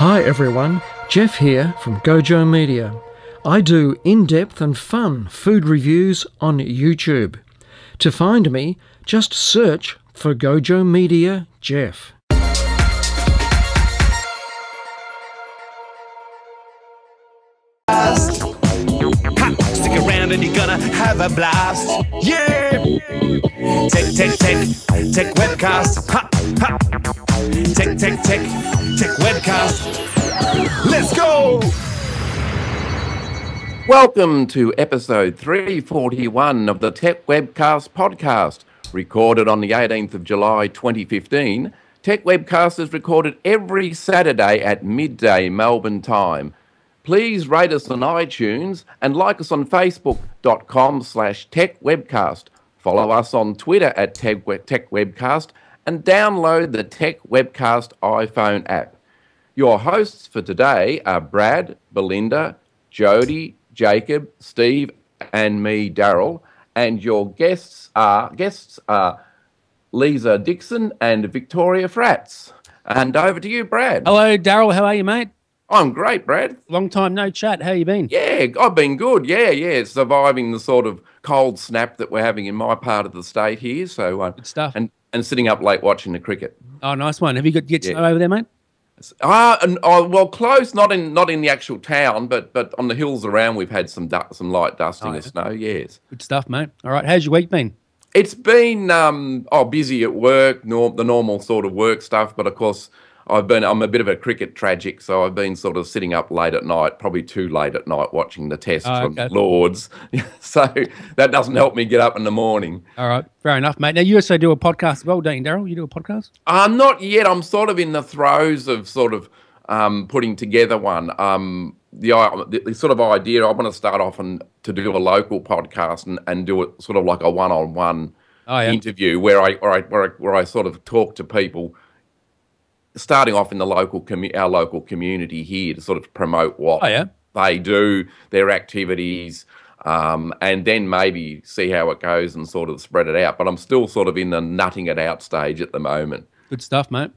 Hi everyone, Jeff here from Gojo Media. I do in-depth and fun food reviews on YouTube. To find me, just search for Gojo Media Jeff. Stick around and you're gonna have a blast. Yeah! Techwebcast. Ha, ha. Techwebcast. Let's go! Welcome to episode 341 of the Techwebcast podcast. Recorded on the 18th of July 2015, Techwebcast is recorded every Saturday at midday Melbourne time. Please rate us on iTunes and like us on Facebook.com/TechWebcast. Follow us on Twitter at TechWebcast and download the Techwebcast iPhone app. Your hosts for today are Brad, Belinda, Jody, Jacob, Steve, and me, Daryl. And your guests are Liza Dixon and Victoria Fratz. And over to you, Brad. Hello, Daryl. How are you, mate? I'm great, Brad. Long time no chat. How you been? Yeah, I've been good. Yeah. Surviving the sort of cold snap that we're having in my part of the state here. So Good stuff. And sitting up late watching the cricket. Oh, nice one. Have you got snow over there, mate? Well, close. Not in the actual town, but on the hills around, we've had some light dusting of snow. Yes. Good stuff, mate. All right. How's your week been? It's been busy at work, the normal sort of work stuff. But of course, I'm a bit of a cricket tragic, so I've been sort of sitting up late at night, probably too late at night, watching the test from Lords. So that doesn't help me get up in the morning. All right, fair enough, mate. Now you also do a podcast as well, don't you, Daryl? You do a podcast? Not yet. I'm sort of in the throes of sort of putting together one. The sort of idea, I want to start off to do a local podcast and do it sort of like a one-on-one interview where I sort of talk to people, starting off in the our local community here to sort of promote what they do, their activities, and then maybe see how it goes and sort of spread it out. But I'm still sort of in the nutting it out stage at the moment. Good stuff, mate.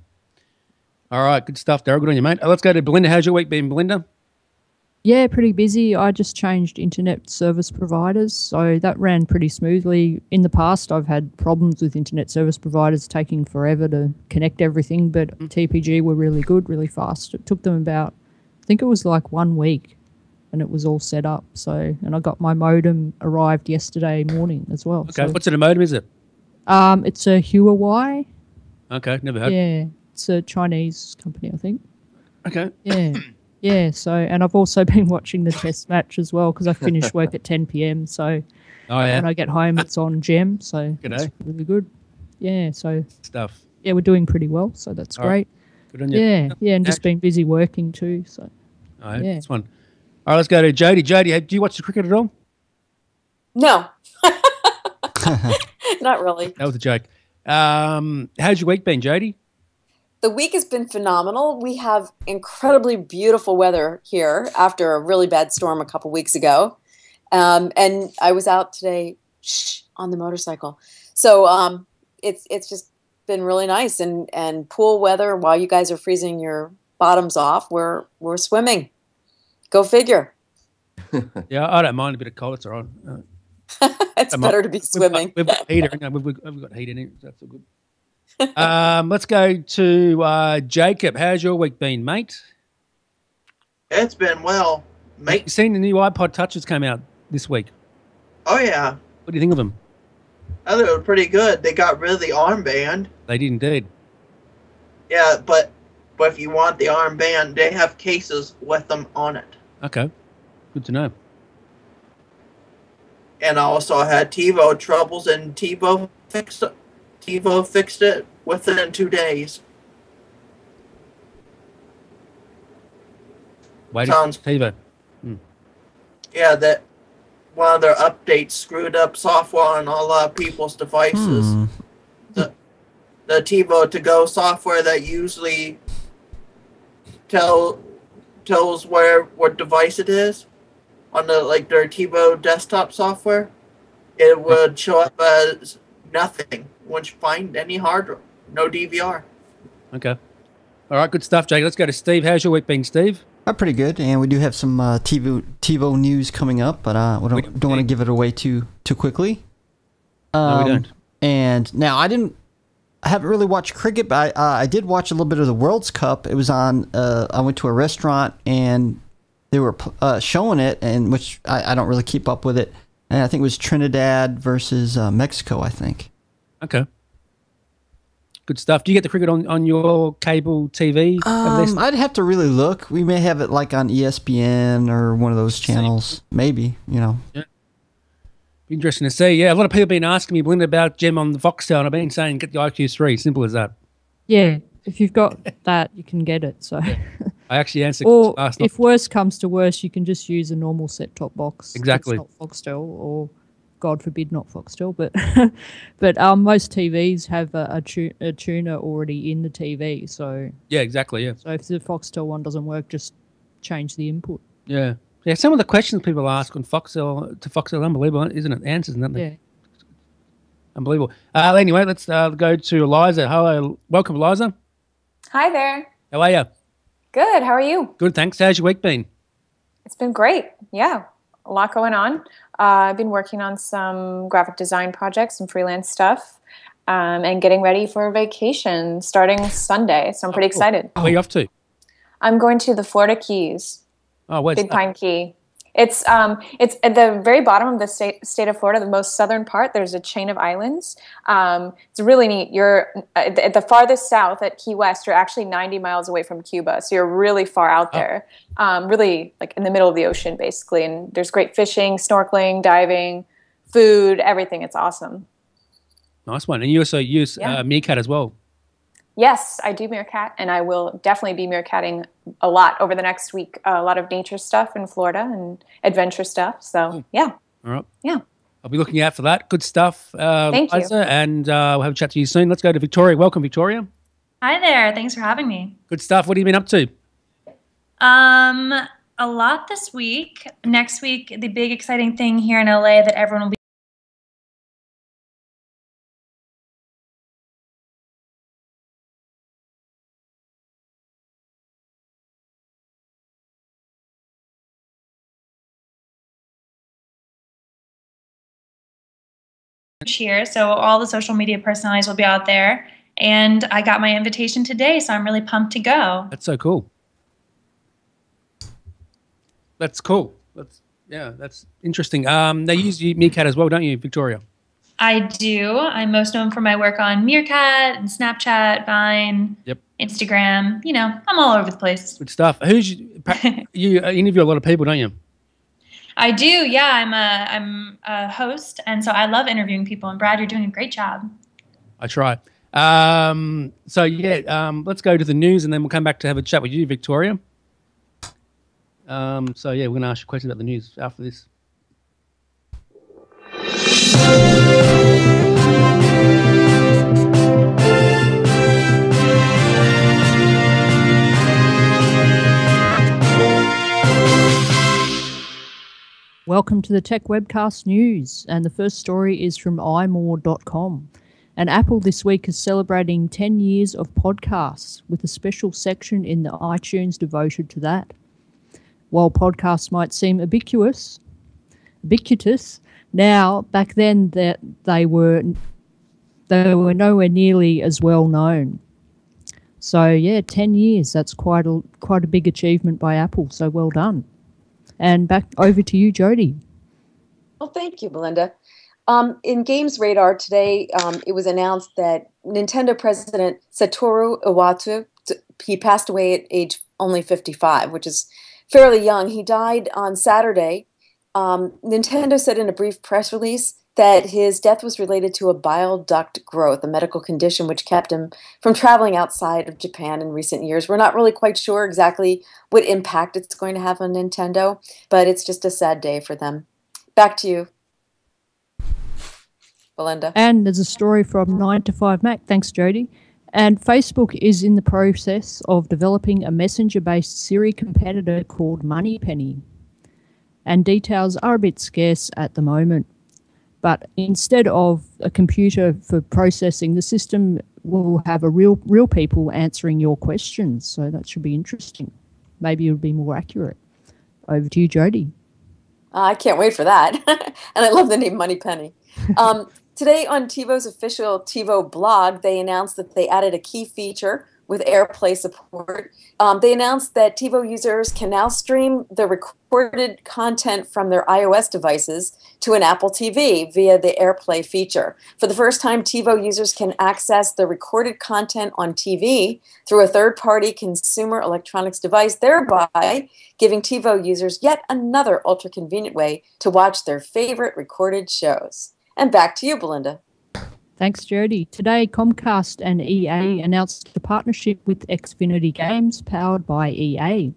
All right, good stuff, Daryl. Good on you, mate. Let's go to Belinda. How's your week been, Belinda? Yeah, pretty busy. I just changed internet service providers, so that ran pretty smoothly. In the past, I've had problems with internet service providers taking forever to connect everything, but TPG were really good, really fast. It took them about, I think it was like 1 week, and it was all set up. And I got my modem arrived yesterday morning as well. Okay, what sort of modem is it? It's a Huawei. Okay, never heard. Yeah, it's a Chinese company, I think. Okay. Yeah. Yeah, and I've also been watching the test match as well because I finish work at 10 p.m. So when I get home, it's on Gem. So it's really good. Yeah, stuff. Yeah, we're doing pretty well. So that's great. Good on you. Yeah, and just been busy working too. So that's fun. All right, let's go to Jody. Jody, do you watch the cricket at all? No, not really. That was a joke. How's your week been, Jody? The week has been phenomenal. We have incredibly beautiful weather here after a really bad storm a couple weeks ago. And I was out today on the motorcycle. So it's just been really nice and pool weather while you guys are freezing your bottoms off. We're swimming. Go figure. Yeah, I don't mind a bit of cold. It's all right. It's better to be swimming. We've got heater. We've got heat in it. So that's all good. Let's go to Jacob. How's your week been, mate? It's been well, mate. You seen the new iPod Touches came out this week? Oh yeah. What do you think of them? I thought it was pretty good. They got rid of the armband. They did indeed. Yeah, but if you want the armband, they have cases with them on it. Okay, good to know. And I also had TiVo troubles, and TiVo fixed it. TiVo fixed it within 2 days. Wait, TiVo. Yeah, that one of their updates screwed up software on a lot of people's devices. The TiVo to go software that usually tells what device it is on their TiVo desktop software, it would show up as nothing. Once you find any hardware, no DVR. Okay. All right, good stuff, Jake. Let's go to Steve. How's your week been, Steve? Pretty good, and we do have some TiVo news coming up, but we don't want to give it away too quickly. No, we don't. And now I haven't really watched cricket, but I did watch a little bit of the World's Cup. It was on. I went to a restaurant and they were showing it, and which I don't really keep up with it. And I think it was Trinidad versus Mexico, I think. Okay. Good stuff. Do you get the cricket on your cable TV? I'd have to really look. We may have it like on ESPN or one of those channels. Maybe, Yeah. Be interesting to see. Yeah, a lot of people have been asking me, Belinda, about Gem on the Foxtel, and I've been saying get the IQ3. Simple as that. Yeah, if you've got that, you can get it. So, I actually answered or last night. if worse comes to worse, you can just use a normal set-top box. Exactly. It's not Foxtel, or God forbid, not Foxtel, but most TVs have a tuner already in the TV. So yeah, exactly. Yeah. So if the Foxtel one doesn't work, just change the input. Yeah. Yeah, some of the questions people ask on Foxtel, unbelievable, isn't it? Answers, isn't it? Yeah. Unbelievable. Anyway, let's go to Liza. Hello. Welcome, Liza. Hi there. How are you? Good. How are you? Good, thanks. How's your week been? It's been great. Yeah. A lot going on. I've been working on some graphic design projects, some freelance stuff, and getting ready for a vacation starting Sunday. So I'm pretty excited. Where are you off to? I'm going to the Florida Keys. Oh, where's Big that? Pine Key. It's at the very bottom of the state of Florida, the most southern part. There's a chain of islands. It's really neat. You're at the farthest south at Key West. You're actually 90 miles away from Cuba, so you're really far out there. Really like in the middle of the ocean, basically. And there's great fishing, snorkeling, diving, food, everything. It's awesome. Nice one. And you also use Meerkat as well. Yes, I do meerkat, and I will definitely be meerkatting a lot over the next week. A lot of nature stuff in Florida and adventure stuff. So, yeah. All right. Yeah. I'll be looking out for that. Good stuff. Thank you. Liza, and we'll have a chat to you soon. Let's go to Victoria. Welcome, Victoria. Hi there. Thanks for having me. Good stuff. What have you been up to? A lot this week. Next week, the big exciting thing here in LA that everyone will be here. So all the social media personalities will be out there. And I got my invitation today, so I'm really pumped to go. That's so cool. That's cool. That's interesting. They use Meerkat as well, don't you, Victoria? I do. I'm most known for my work on Meerkat and Snapchat, Vine, Instagram. You know, I'm all over the place. Good stuff. You interview a lot of people, don't you? I do. Yeah, I'm a host, and so I love interviewing people. And Brad, you're doing a great job. I try. Let's go to the news, and then we'll come back to have a chat with you, Victoria. We're going to ask you questions about the news after this. Welcome to the Techwebcast news, and the first story is from imore.com. And Apple this week is celebrating 10 years of podcasts with a special section in the iTunes devoted to that. While podcasts might seem ubiquitous, now back then that they were nowhere nearly as well known. So yeah, 10 years, that's quite a big achievement by Apple, so well done. And back over to you, Jody. Well, thank you, Belinda. In Games Radar today, it was announced that Nintendo president Satoru Iwata, he passed away at age only 55, which is fairly young. He died on Saturday. Nintendo said in a brief press release that his death was related to a bile duct growth, a medical condition which kept him from traveling outside of Japan in recent years. We're not really quite sure exactly what impact it's going to have on Nintendo, but it's just a sad day for them. Back to you, Belinda. And there's a story from 9to5Mac. Thanks, Jody. And Facebook is in the process of developing a messenger-based Siri competitor called Moneypenny. And details are a bit scarce at the moment. But instead of a computer for processing, the system we'll have a real people answering your questions. So that should be interesting. Maybe it'll be more accurate. Over to you, Jody. I can't wait for that. And I love the name Moneypenny. Today on TiVo's official TiVo blog, they announced that they added a key feature with AirPlay support. They announced that TiVo users can now stream the recorded content from their iOS devices to an Apple TV via the AirPlay feature. For the first time, TiVo users can access the recorded content on TV through a third-party consumer electronics device, thereby giving TiVo users yet another ultra-convenient way to watch their favorite recorded shows. And back to you, Belinda. Thanks, Jody. Today, Comcast and EA announced a partnership with Xfinity Games, powered by EA,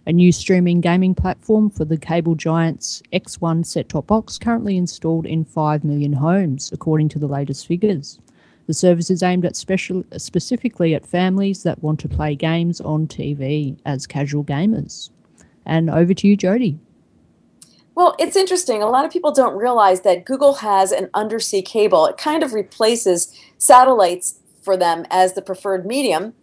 a new streaming gaming platform for the cable giant's X1 set-top box currently installed in 5 million homes, according to the latest figures. The service is aimed at specifically at families that want to play games on TV as casual gamers. And over to you, Jody. Well, it's interesting. A lot of people don't realize that Google has an undersea cable. It kind of replaces satellites for them as the preferred medium.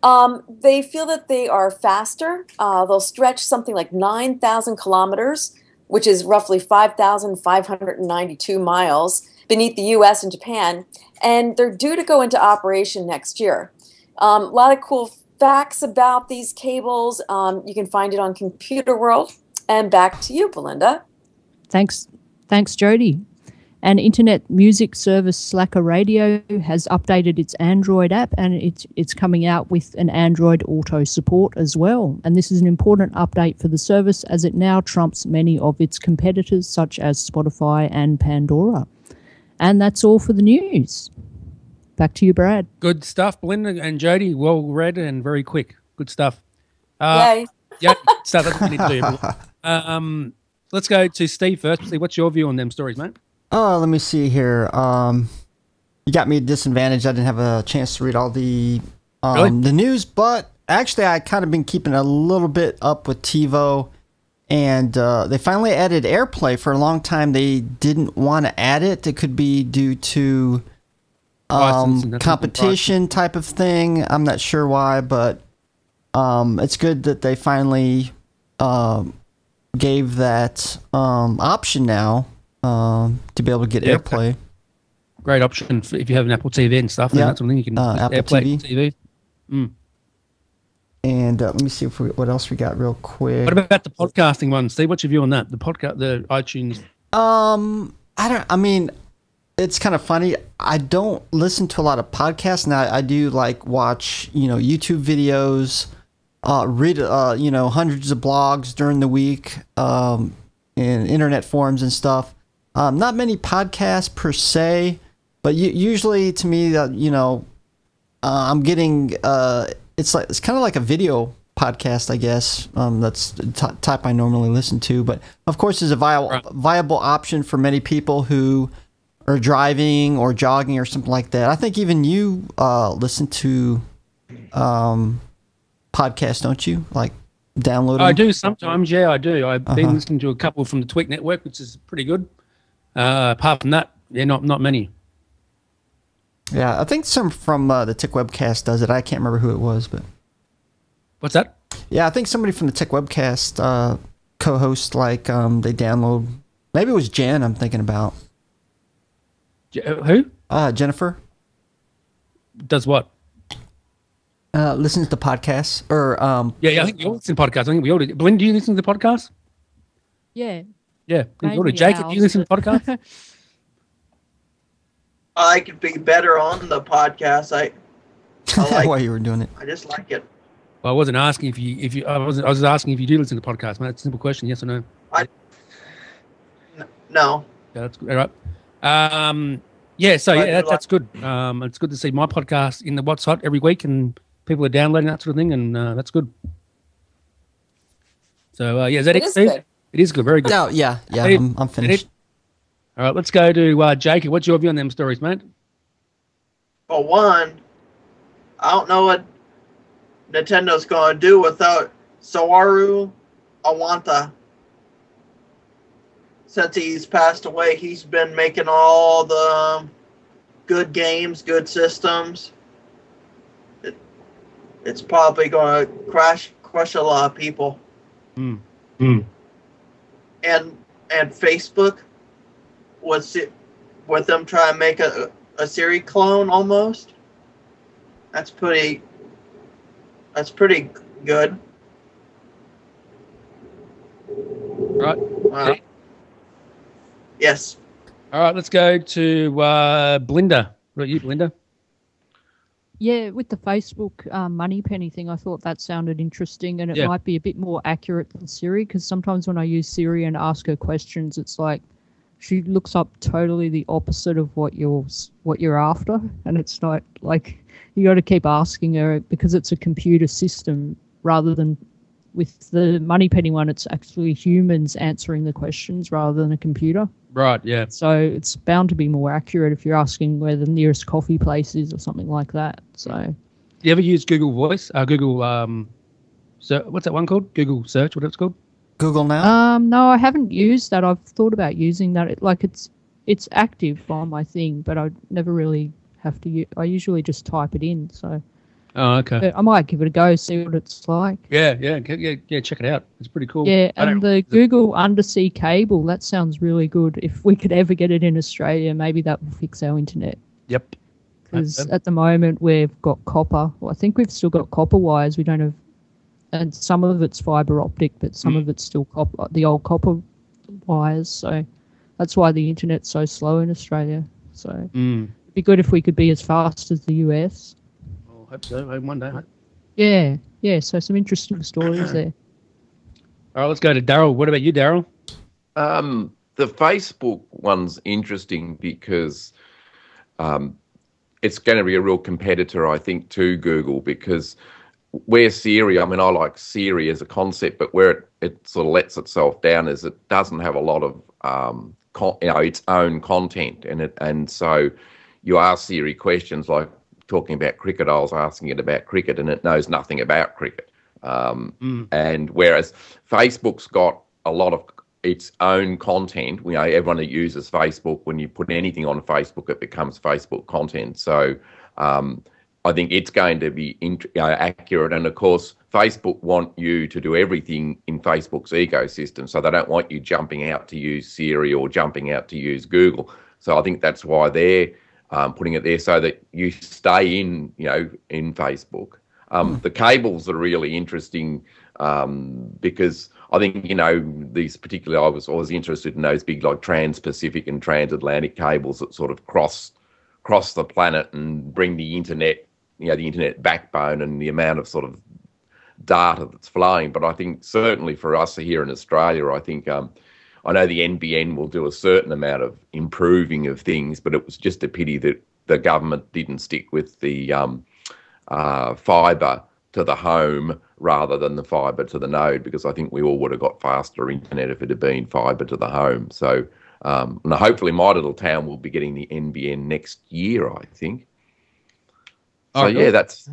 They feel that they are faster. They'll stretch something like 9,000 kilometers, which is roughly 5,592 miles beneath the U.S. and Japan, and they're due to go into operation next year. A lot of cool facts about these cables. You can find it on Computer World. And back to you, Belinda. Thanks, Jody. An internet music service, Slacker Radio, has updated its Android app, and it's coming out with an Android Auto support as well. And this is an important update for the service, as it now trumps many of its competitors, such as Spotify and Pandora. And that's all for the news. Back to you, Brad. Good stuff, Belinda and Jody. Well read and very quick. Good stuff. Yay. Yeah, stuff. That's what we need to do. Let's go to Steve first. Steve, what's your view on them stories, mate? Oh, let me see here. You got me at disadvantage. I didn't have a chance to read all the the news, but actually I kind of been keeping a little bit up with TiVo, and they finally added AirPlay. For a long time they didn't want to add it. It could be due to competition type of thing. I'm not sure why, but it's good that they finally gave that option now to be able to get AirPlay. Great option if you have an Apple TV and stuff. Yeah, that's something you can Apple AirPlay TV. And let me see what else we got real quick. What about the podcasting one, Steve? What's your view on that? The iTunes. I mean, it's kind of funny. I don't listen to a lot of podcasts now. I do watch, YouTube videos, read, hundreds of blogs during the week, in internet forums and stuff. Not many podcasts per se, but usually to me, I'm getting, it's kind of like a video podcast, I guess. That's the type I normally listen to, but of course there's a viable option for many people who are driving or jogging or something like that. I think even you listen to podcasts, don't you? Like download them? I do sometimes, yeah, I do. I've been listening to a couple from the Tweak Network, which is pretty good. Apart from that, yeah, not many. Yeah, I think some from the Techwebcast does it. I can't remember who it was, but what's that? Yeah, I think somebody from the Techwebcast co-host, they download. Maybe it was Jen. I'm thinking about who? Jennifer. Does what? Listens to podcasts or yeah. I think you all listen to podcasts. I think we all do. Belinda, do you listen to the podcast? Yeah. Yeah. Jacob, do you listen to podcasts? I could be better on the podcast. I like why you were doing it. I just like it. Well, I wasn't asking if you. I was asking if you do listen to podcasts, man. It's a simple question, yes or no. No. Yeah, that's good. All right. That's good. It's good to see my podcast in the What's Hot every week, and people are downloading that sort of thing, and that's good. So is that it, Steve? Good. It is good. Very good. No, yeah. I'm finished. All right, let's go to Jacob. What's your view on them stories, mate? For one, I don't know what Nintendo's going to do without Satoru Iwata. Since he's passed away, he's been making all the good games, good systems. it's probably going to crush a lot of people. Mm. And Facebook, with them trying to make a Siri clone almost. That's pretty good. Right. Yes. All right, let's go to Belinda. What about you, Belinda? Yeah, with the Facebook Moneypenny thing, I thought that sounded interesting, and it might be a bit more accurate than Siri, because sometimes when I use Siri and ask her questions, it's like she looks up totally the opposite of what you're after, and it's not like you got to keep asking her because it's a computer system rather than with the Moneypenny one, it's actually humans answering the questions rather than a computer. Right, yeah. So it's bound to be more accurate if you're asking where the nearest coffee place is or something like that. So, you ever use Google Voice? Google, so what's that one called? Google Search, what it's called? Google Now? No, I haven't used that. I've thought about using that. It's active on my thing, but I never really have to. I usually just type it in. So. Oh, okay. But I might give it a go, see what it's like. Yeah. Check it out. It's pretty cool. Yeah, and the Google undersea cable, that sounds really good. If we could ever get it in Australia, maybe that will fix our internet. Yep. Because at the moment we've got copper. Well, I think we've still got copper wires. We don't have, and some of it's fibre optic, but some of it's still copper, the old copper wires. So that's why the internet's so slow in Australia. So it'd be good if we could be as fast as the US. I hope so. One day. Yeah. So some interesting stories there. All right, let's go to Daryl. What about you, Daryl? The Facebook one's interesting because it's going to be a real competitor, I think, to Google, because where Siri, I mean, I like Siri as a concept, but where it sort of lets itself down is it doesn't have a lot of its own content in it, and so you ask Siri questions like talking about cricket. I was asking it about cricket, and it knows nothing about cricket. And whereas Facebook's got a lot of its own content, everyone that uses Facebook, when you put anything on Facebook, it becomes Facebook content. So I think it's going to be accurate. And of course, Facebook want you to do everything in Facebook's ecosystem. So they don't want you jumping out to use Siri or jumping out to use Google. So I think that's why they're putting it there, so that you stay in Facebook. The cables are really interesting because I think, these particularly, I was always interested in those big like trans-Pacific and transatlantic cables that sort of cross the planet and bring the internet, the internet backbone and the amount of sort of data that's flowing. But I think certainly for us here in Australia, I think I know the NBN will do a certain amount of improving of things, but it was just a pity that the government didn't stick with the fibre to the home rather than the fibre to the node, because I think we all would have got faster internet if it had been fibre to the home. So hopefully my little town will be getting the NBN next year, I think. So and it's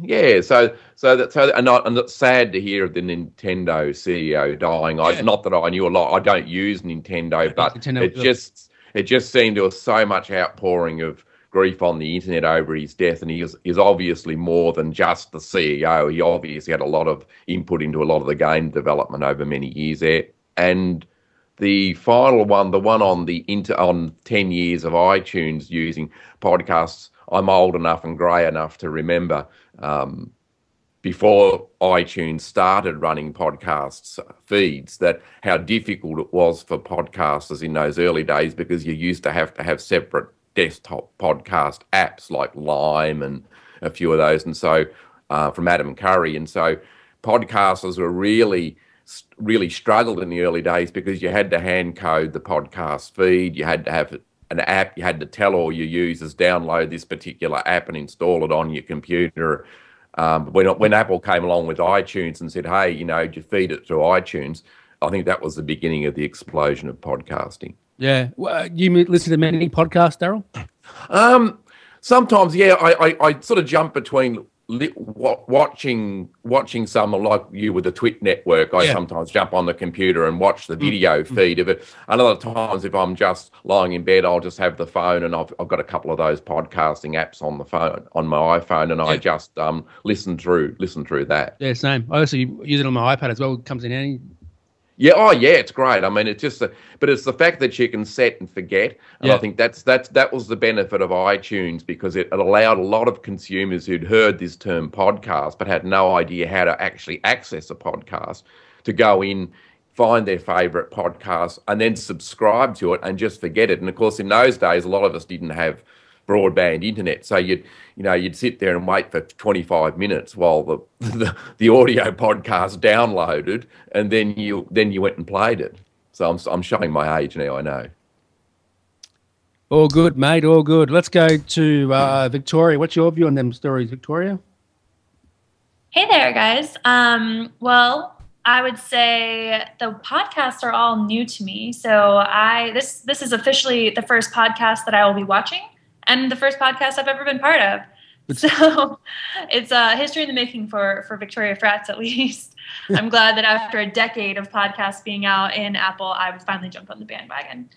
sad to hear of the Nintendo CEO dying. Not that I knew a lot. I don't use Nintendo, but it just seemed there was so much outpouring of grief on the internet over his death, and he is obviously more than just the CEO. He obviously had a lot of input into a lot of the game development over many years there. And the final one, the one on on 10 years of iTunes using podcasts, I'm old enough and grey enough to remember before iTunes started running podcasts feeds, that how difficult it was for podcasters in those early days, because you used to have separate desktop podcast apps like Lime and a few of those, and so from Adam Curry, and so podcasters were really struggled in the early days because you had to hand code the podcast feed, you had to have an app, you had to tell all your users download this particular app and install it on your computer. When Apple came along with iTunes and said, hey, you feed it through iTunes, I think that was the beginning of the explosion of podcasting. Yeah. Well, you listen to many podcasts, Daryl? Sometimes, yeah. I sort of jump between watching someone like you with the Twit network, I sometimes jump on the computer and watch the video feed of it. And other times, if I'm just lying in bed, I'll just have the phone, and I've got a couple of those podcasting apps on the phone, on my iPhone, and I just listen through that. Yeah, same. I also use it on my iPad as well. It comes in handy. Yeah, oh yeah, it's great. I mean, it's just, but it's the fact that you can set and forget, and I think that was the benefit of iTunes, because it allowed a lot of consumers who'd heard this term podcast but had no idea how to actually access a podcast to go in, find their favourite podcast, and then subscribe to it and just forget it. And of course, in those days, a lot of us didn't have broadband internet, so you'd sit there and wait for 25 minutes while the audio podcast downloaded, and then you went and played it. So I'm showing my age now, I know. All good, mate, all good. Let's go to Victoria. What's your view on them stories, Victoria? Hey there, guys. Well, I would say the podcasts are all new to me, so this is officially the first podcast that I will be watching, and the first podcast I've ever been part of. So it's history in the making for Victoria Fratz, at least. I'm glad that after a decade of podcasts being out in Apple, I finally jumped on the bandwagon.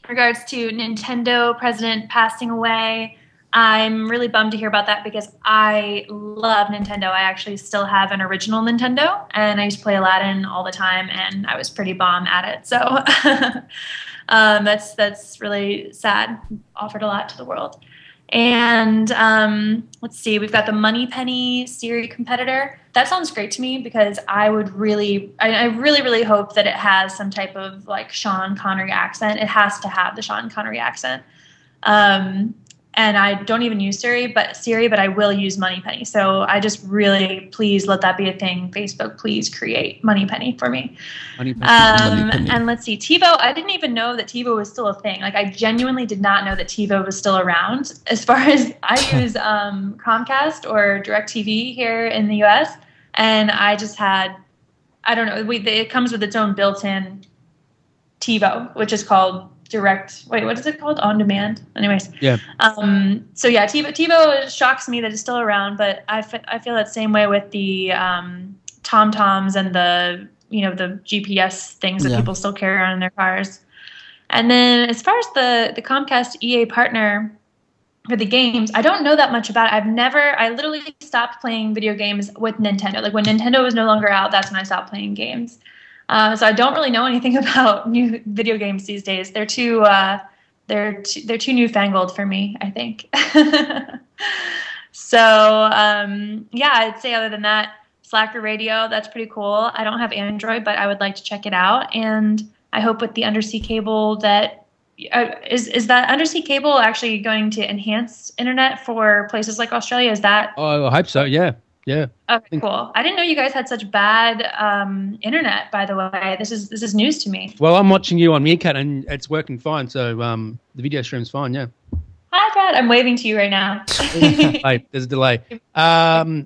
Regards to Nintendo president passing away, I'm really bummed to hear about that, because I love Nintendo. I actually still have an original Nintendo, and I used to play Aladdin all the time, and I was pretty bomb at it. So that's really sad. Offered a lot to the world. And let's see, we've got the Moneypenny Siri competitor. That sounds great to me, because I really hope that it has some type of like Sean Connery accent. It has to have the Sean Connery accent. And I don't even use Siri, but I will use Moneypenny. So I just really, please let that be a thing. Facebook, please create Moneypenny for me. Moneypenny. And let's see, TiVo. I didn't even know that TiVo was still a thing. Like, I genuinely did not know that TiVo was still around. As far as I use Comcast or DirecTV here in the US, and I just had, I don't know, it comes with its own built-in TiVo, which is called what is it called? On demand. Anyways. Yeah. So yeah, TiVo shocks me that it's still around, but I feel that same way with the TomToms and the GPS things that people still carry around in their cars. And then as far as the Comcast EA partner for the games, I don't know that much about it. I literally stopped playing video games with Nintendo. Like, when Nintendo was no longer out, that's when I stopped playing games. So I don't really know anything about new video games these days. They're too newfangled for me, I think. So yeah, I'd say other than that, Slacker Radio, that's pretty cool. I don't have Android, but I would like to check it out. And I hope with the undersea cable that is that undersea cable actually going to enhance internet for places like Australia? Is that? Oh, I hope so. Yeah. Yeah. Okay, cool. I didn't know you guys had such bad internet, by the way. This is news to me. Well, I'm watching you on Meerkat, and it's working fine. So the video stream's fine, yeah. Hi, Brad. I'm waving to you right now. Hey, there's a delay.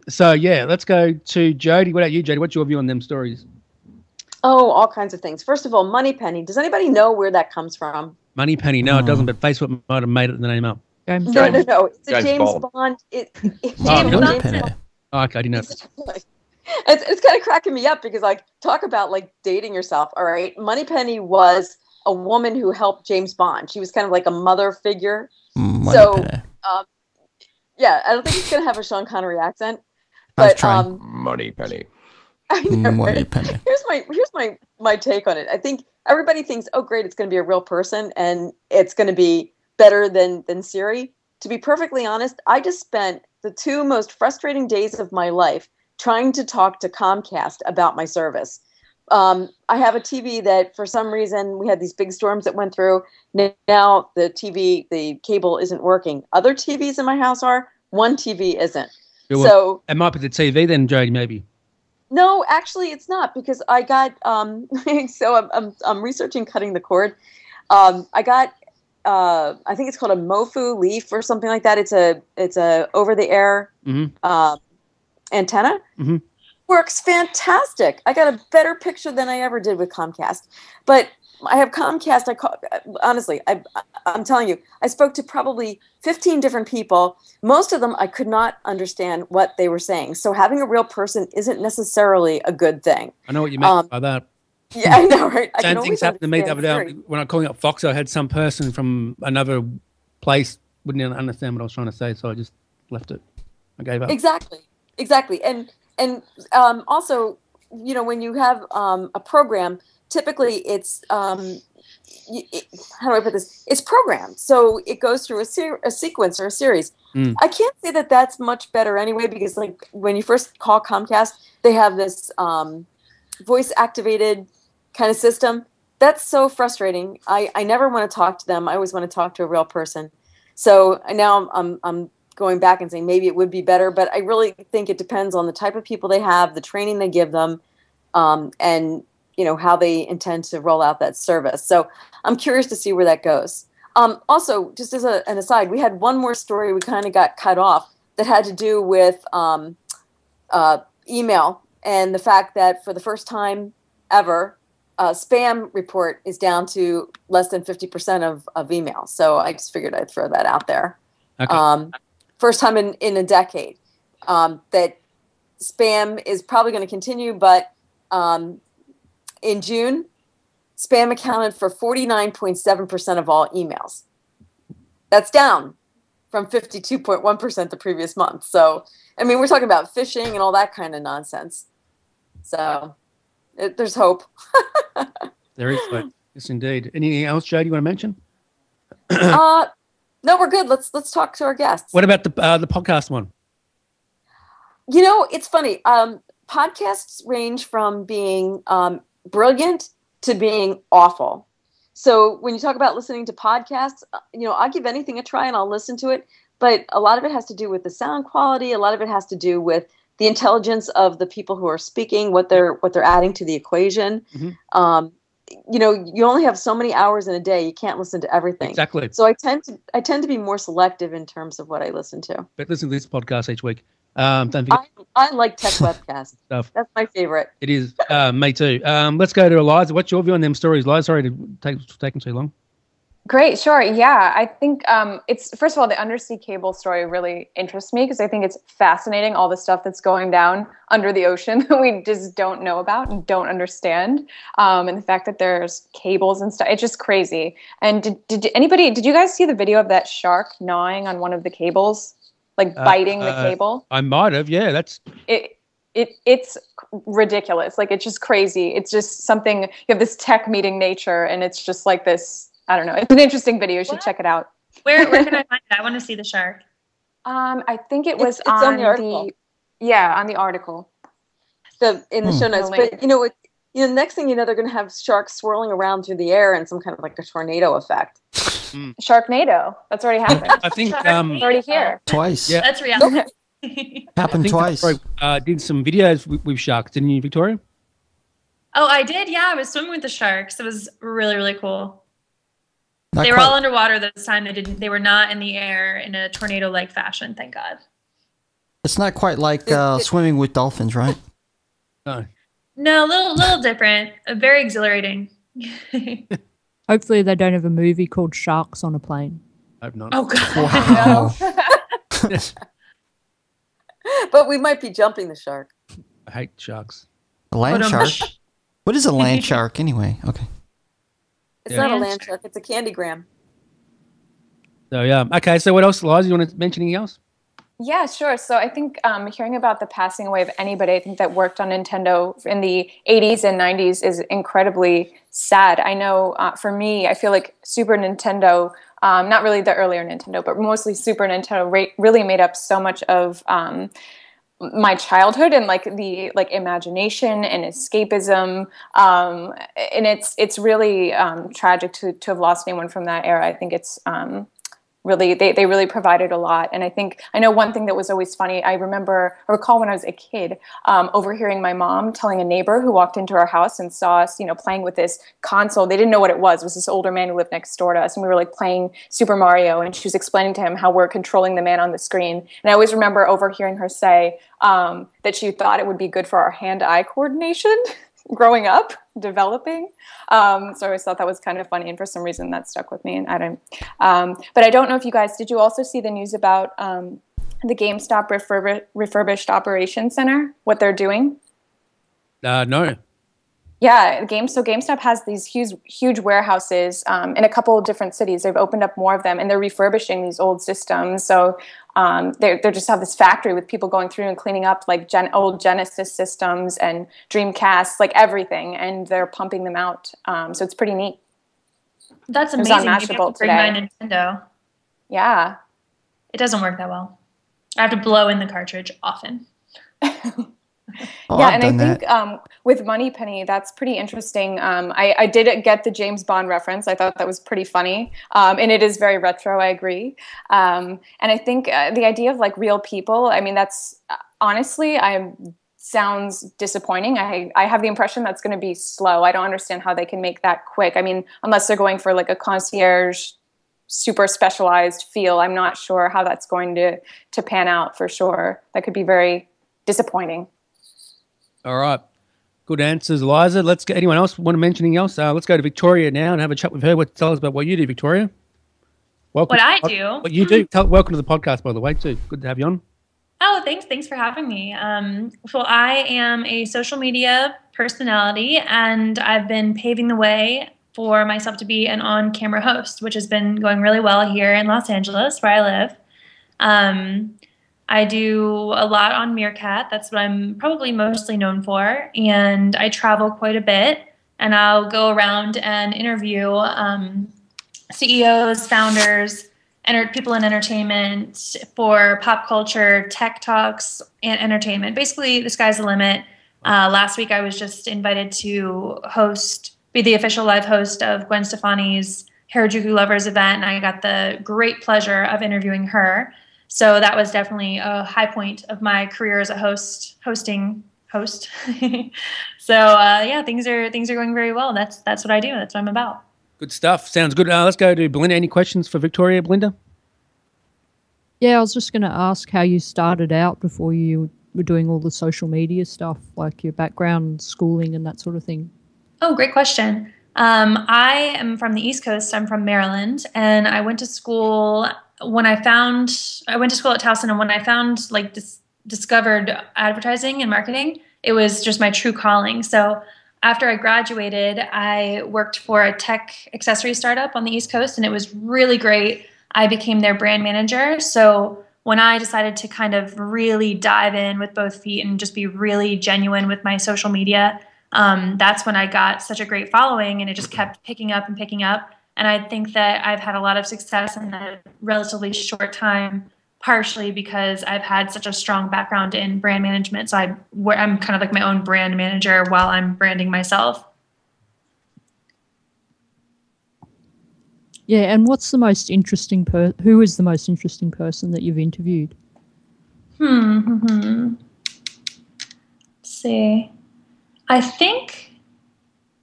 So, yeah, let's go to Jody. What about you, Jody? What's your view on them stories? Oh, all kinds of things. First of all, Moneypenny. Does anybody know where that comes from? Moneypenny. No, it doesn't, but Facebook might have made it the name up. No. It's a James Bond. Moneypenny. Oh, okay, I didn't know. It's kind of cracking me up, because, like, talk about like dating yourself. All right, Moneypenny was a woman who helped James Bond. She was kind of like a mother figure. Moneypenny. So, yeah, I don't think it's gonna have a Sean Connery accent. But Moneypenny. Moneypenny. Here's my take on it. I think everybody thinks, oh, great, it's going to be a real person and it's going to be better than Siri. To be perfectly honest, I just spent the 2 most frustrating days of my life trying to talk to Comcast about my service. I have a TV that, for some reason, we had these big storms that went through. Now the cable isn't working. Other TVs in my house are. One TV isn't. Well, so it might be the TV then, Jody, maybe. No, actually, it's not, because I got. So I'm researching cutting the cord. I got. I think it's called a Mofu Leaf or something like that. It's a over the air antenna. Works fantastic. I got a better picture than I ever did with Comcast. But I have Comcast. Honestly, I'm telling you, I spoke to probably 15 different people. Most of them, I could not understand what they were saying. So having a real person isn't necessarily a good thing. I know what you meant by that. Yeah, I know, right? Same things happened to me the other day. When I was calling up Fox, I had some person from another place wouldn't understand what I was trying to say, so I just left it. I gave up. Exactly. And also, you know, when you have a program, typically it's how do I put this? It's programmed, so it goes through a sequence or a series. I can't say that that's much better anyway, because like when you first call Comcast, they have this voice activated kind of system. That's so frustrating. I never want to talk to them. I always want to talk to a real person. So now I'm going back and saying maybe it would be better, but I really think it depends on the type of people they have, the training they give them, and you know how they intend to roll out that service. So I'm curious to see where that goes. Also, just as an aside, we had one more story we kind of got cut off that had to do with email and the fact that for the first time ever, spam report is down to less than 50% of email. So I just figured I'd throw that out there. Okay. First time in a decade that spam is probably going to continue, but in June, spam accounted for 49.7% of all emails. That's down from 52.1% the previous month. So, I mean, we're talking about phishing and all that kind of nonsense. So there's hope. There is hope. Yes, indeed. Anything else, Jody, you want to mention? No, we're good. Let's talk to our guests. What about the podcast one? You know, it's funny. Podcasts range from being brilliant to being awful. So when you talk about listening to podcasts, you know, I'll give anything a try and I'll listen to it. But a lot of it has to do with the sound quality. A lot of it has to do with the intelligence of the people who are speaking, what they're adding to the equation. Mm-hmm. You know, you only have so many hours in a day. You can't listen to everything. Exactly. So I tend to be more selective in terms of what I listen to. But listen to this podcast each week. Don't forget. I like Techwebcast stuff. That's my favorite. It is. Me too. Let's go to Eliza. What's your view on them stories, Liza? Sorry to taking too long. Great, sure. Yeah, I think it's, first of all, the undersea cable story really interests me because I think it's fascinating, all the stuff that's going down under the ocean that we just don't know about and don't understand. And the fact that there's cables and stuff, it's just crazy. And did you guys see the video of that shark gnawing on one of the cables, like biting the cable? I might have, yeah. It's ridiculous. Like, it's just crazy. It's just something, you have this tech meeting nature, and it's just like this, I don't know. It's an interesting video. You should check it out. Where can I find it? I want to see the shark. I think it was it's on the article. On the article. In the show notes. But you know, next thing you know, they're going to have sharks swirling around through the air in some kind of like a tornado effect. Sharknado. That's already happened. I think it's already here. Twice. Yeah. That's reality. Happened twice. Did some videos with sharks, didn't you, Victoria? Oh, I did. Yeah, I was swimming with the sharks. It was really, really cool. Not they were quite. all underwater this time. They were not in the air in a tornado-like fashion. Thank God. It's not quite like swimming with dolphins, right? No. No, a little different. Very exhilarating. Hopefully they don't have a movie called Sharks on a Plane. I hope not. Oh God. Wow. But we might be jumping the shark. I hate sharks. A land shark? What is a land shark anyway? Okay. It's not a land shark. It's a candygram. So, yeah. Okay, so what else, Liza? You want to mention anything else? Yeah, sure. So I think hearing about the passing away of anybody, I think that worked on Nintendo in the 80s and 90s is incredibly sad. I know for me, I feel like Super Nintendo, not really the earlier Nintendo, but mostly Super Nintendo really made up so much of my childhood and the imagination and escapism. And it's really tragic to have lost anyone from that era. I think it's really, they really provided a lot. And I know one thing that was always funny, I recall when I was a kid, overhearing my mom telling a neighbor who walked into our house and saw us, playing with this console. They didn't know what it was. It was this older man who lived next door to us. And we were playing Super Mario. And she was explaining to him how we're controlling the man on the screen. And I always remember overhearing her say that she thought it would be good for our hand-eye coordination. growing up, developing. So I always thought that was kind of funny, and for some reason that stuck with me. And I don't. But I don't know if you guys did. You also see the news about the GameStop refurbished operations center? What they're doing? No. Yeah, GameStop has these huge warehouses in a couple of different cities. They've opened up more of them, and they're refurbishing these old systems. So they just have this factory with people going through and cleaning up like old Genesis systems and Dreamcasts, like everything, and they're pumping them out. So it's pretty neat. That's It was amazing. on Maybe I have to bring my Nintendo. Yeah. It doesn't work that well. I have to blow in the cartridge often. Yeah, and I think with Moneypenny, that's pretty interesting. I did get the James Bond reference. I thought that was pretty funny, and it is very retro. I agree, and I think the idea of like real people. I mean, that's honestly, sounds disappointing. I have the impression that's going to be slow. I don't understand how they can make that quick. I mean, unless they're going for like a concierge, super specialized feel. I'm not sure how that's going to pan out for sure. That could be very disappointing. All right. Good answers, Liza. Let's get anyone else want to mention anything else? Let's go to Victoria now and have a chat with her. Tell us about what you do, Victoria. Welcome. What I do? What you do. Welcome to the podcast, by the way, too. Good to have you on. Oh, thanks. Thanks for having me. Well, I am a social media personality, and I've been paving the way for myself to be an on-camera host, which has been going really well here in Los Angeles, where I live. I do a lot on Meerkat. That's what I'm probably mostly known for. And I travel quite a bit. And I'll go around and interview CEOs, founders, people in entertainment for pop culture, tech talks, and entertainment. Basically, the sky's the limit. Last week, I was just invited to be the official live host of Gwen Stefani's Harajuku Lovers event. And I got the great pleasure of interviewing her. So that was definitely a high point of my career as a hosting host. So yeah, things are going very well. That's what I do. That's what I'm about. Good stuff. Sounds good. Let's go to Belinda. Any questions for Victoria, Belinda? Yeah, I was just going to ask how you started out before you were doing all the social media stuff, like your background, schooling, and that sort of thing. Oh, great question. I am from the East Coast. I'm from Maryland, and I went to school at Towson, and when I found discovered advertising and marketing, it was just my true calling. So after I graduated, I worked for a tech accessory startup on the East Coast, and it was really great. I became their brand manager. So when I decided to kind of really dive in with both feet and just be really genuine with my social media, that's when I got such a great following, and it just kept picking up and picking up. And I think that I've had a lot of success in a relatively short time, partially because I've had such a strong background in brand management. So I'm kind of like my own brand manager while I'm branding myself. Yeah, and what's the most interesting who is the most interesting person that you've interviewed? Let's see. I think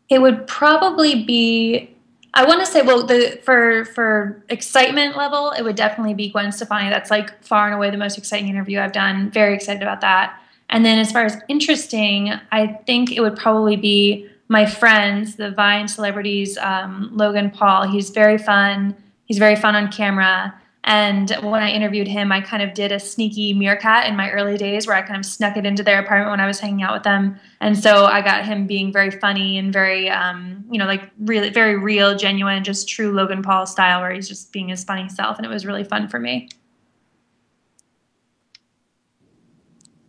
it would probably be, I want to say, well, for excitement level, it would definitely be Gwen Stefani. That's like far and away the most exciting interview I've done. Very excited about that. And then as far as interesting, I think it would probably be my friends, the Vine celebrities, Logan Paul. He's very fun. He's very fun on camera. And when I interviewed him, I kind of did a sneaky Meerkat in my early days where I kind of snuck it into their apartment when I was hanging out with them. And so I got him being very funny and very, really very real, genuine, just true Logan Paul style where he's just being his funny self. And it was really fun for me.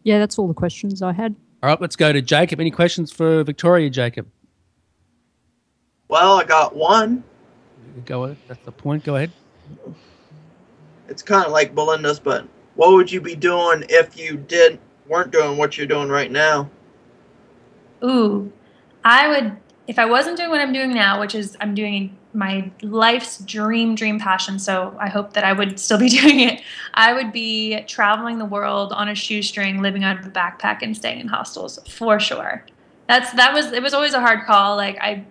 Yeah, that's all the questions I had. All right, let's go to Jacob. Any questions for Victoria, Jacob? Well, I got one. Go ahead. That's the point. Go ahead. It's kind of like Belinda's, but what would you be doing if you weren't doing what you're doing right now? Ooh, I would, if I wasn't doing what I'm doing now, which is I'm doing my life's dream passion, so I hope that I would still be doing it, I would be traveling the world on a shoestring, living out of a backpack and staying in hostels for sure. It was always a hard call. Like, I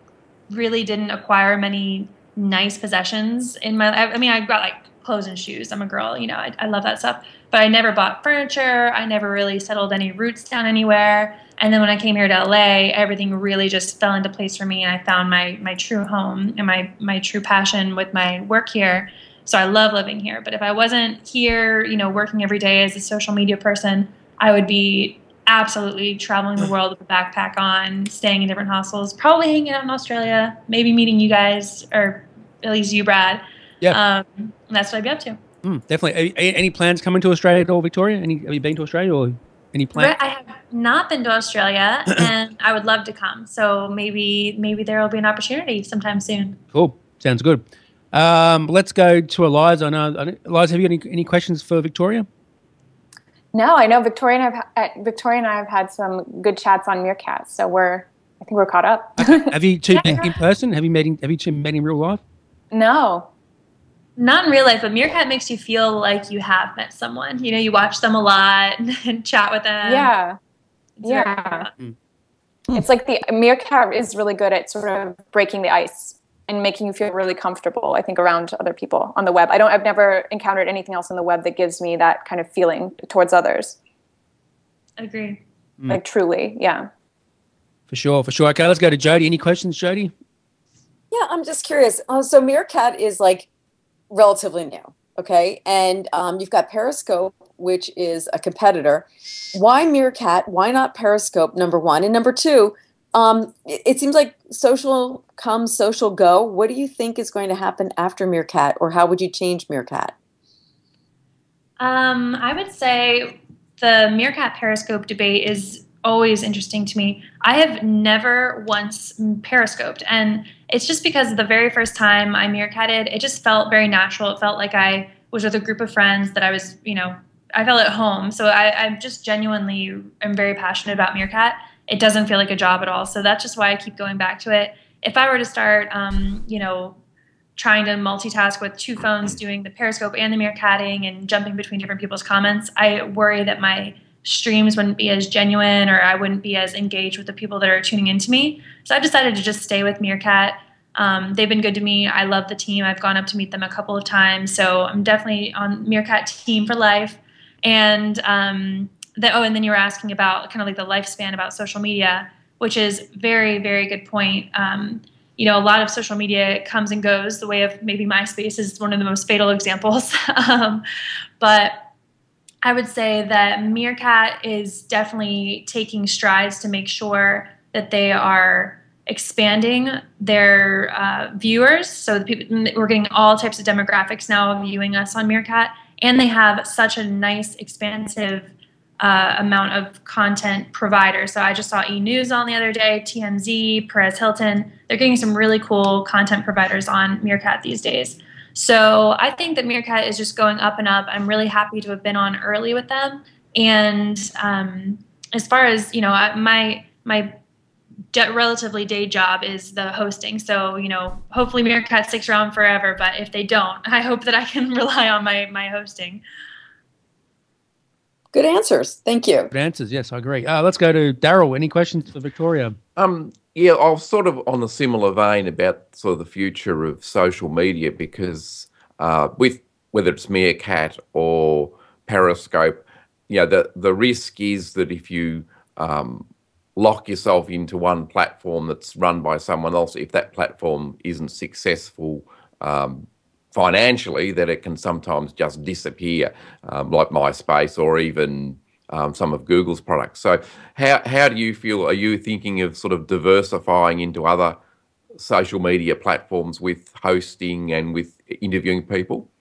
really didn't acquire many nice possessions in my life. I mean, I got like clothes and shoes. I'm a girl, I love that stuff. But I never bought furniture. I never really settled any roots down anywhere. And then when I came here to LA, everything really just fell into place for me, and I found my true home and my true passion with my work here. So I love living here. But if I wasn't here, working every day as a social media person, I would be absolutely traveling the world with a backpack on, staying in different hostels, probably hanging out in Australia, maybe meeting you guys, or at least you, Brad. Yeah. And that's what I'd be up to. Definitely. Any plans coming to Australia at all, Victoria? Have you been to Australia or any plans? I have not been to Australia, and I would love to come. So maybe there will be an opportunity sometime soon. Cool. Sounds good. Let's go to Eliza. Eliza, have you got any questions for Victoria? No, I know Victoria and I have had some good chats on Meerkat, so I think we're caught up. Have you two met in person? Have you two met in real life? No. Not in real life, but Meerkat makes you feel like you have met someone. You watch them a lot and chat with them. Yeah. It's It's like the Meerkat is really good at sort of breaking the ice and making you feel really comfortable, I think, around other people on the web. I've never encountered anything else on the web that gives me that kind of feeling towards others. Agree. Like truly, yeah. For sure. Okay, let's go to Jody. Any questions, Jody? Yeah, I'm just curious. So Meerkat is like relatively new, okay? And you've got Periscope, which is a competitor. Why Meerkat? Why not Periscope, number one? And number two, it seems like social comes, social go. What do you think is going to happen after Meerkat, or how would you change Meerkat? I would say the Meerkat Periscope debate is always interesting to me. I have never once Periscoped, and it's just because the very first time I Meerkatted, it just felt very natural. It felt like I was with a group of friends that I was, I felt at home. So I just genuinely am very passionate about Meerkat. It doesn't feel like a job at all. So that's just why I keep going back to it. If I were to start, trying to multitask with two phones, doing the Periscope and the Meerkatting and jumping between different people's comments, I worry that my streams wouldn't be as genuine, or I wouldn't be as engaged with the people that are tuning into me. So I've decided to just stay with Meerkat. They've been good to me. I love the team. I've gone up to meet them a couple of times. So I'm definitely on Meerkat team for life. And and then you were asking about kind of like the lifespan about social media, which is very, very good point. A lot of social media comes and goes. The way of maybe MySpace is one of the most fatal examples. But I would say that Meerkat is definitely taking strides to make sure that they are expanding their viewers. So we're getting all types of demographics now viewing us on Meerkat, and they have such a nice, expansive amount of content providers. So I just saw E! News on the other day, TMZ, Perez Hilton. They're getting some really cool content providers on Meerkat these days. So I think that Meerkat is just going up and up. I'm really happy to have been on early with them. And as far as, my relatively day job is the hosting. So, hopefully Meerkat sticks around forever. But if they don't, I hope that I can rely on my hosting. Good answers. Thank you. Good answers. Yes, I agree. Let's go to Daryl. Any questions for Victoria? Yeah, I was sort of on a similar vein about sort of the future of social media, because with whether it's Meerkat or Periscope, the risk is that if you lock yourself into one platform that's run by someone else, if that platform isn't successful financially, that it can sometimes just disappear, like MySpace or even some of Google's products. So how do you feel? Are you thinking of sort of diversifying into other social media platforms with hosting and with interviewing people?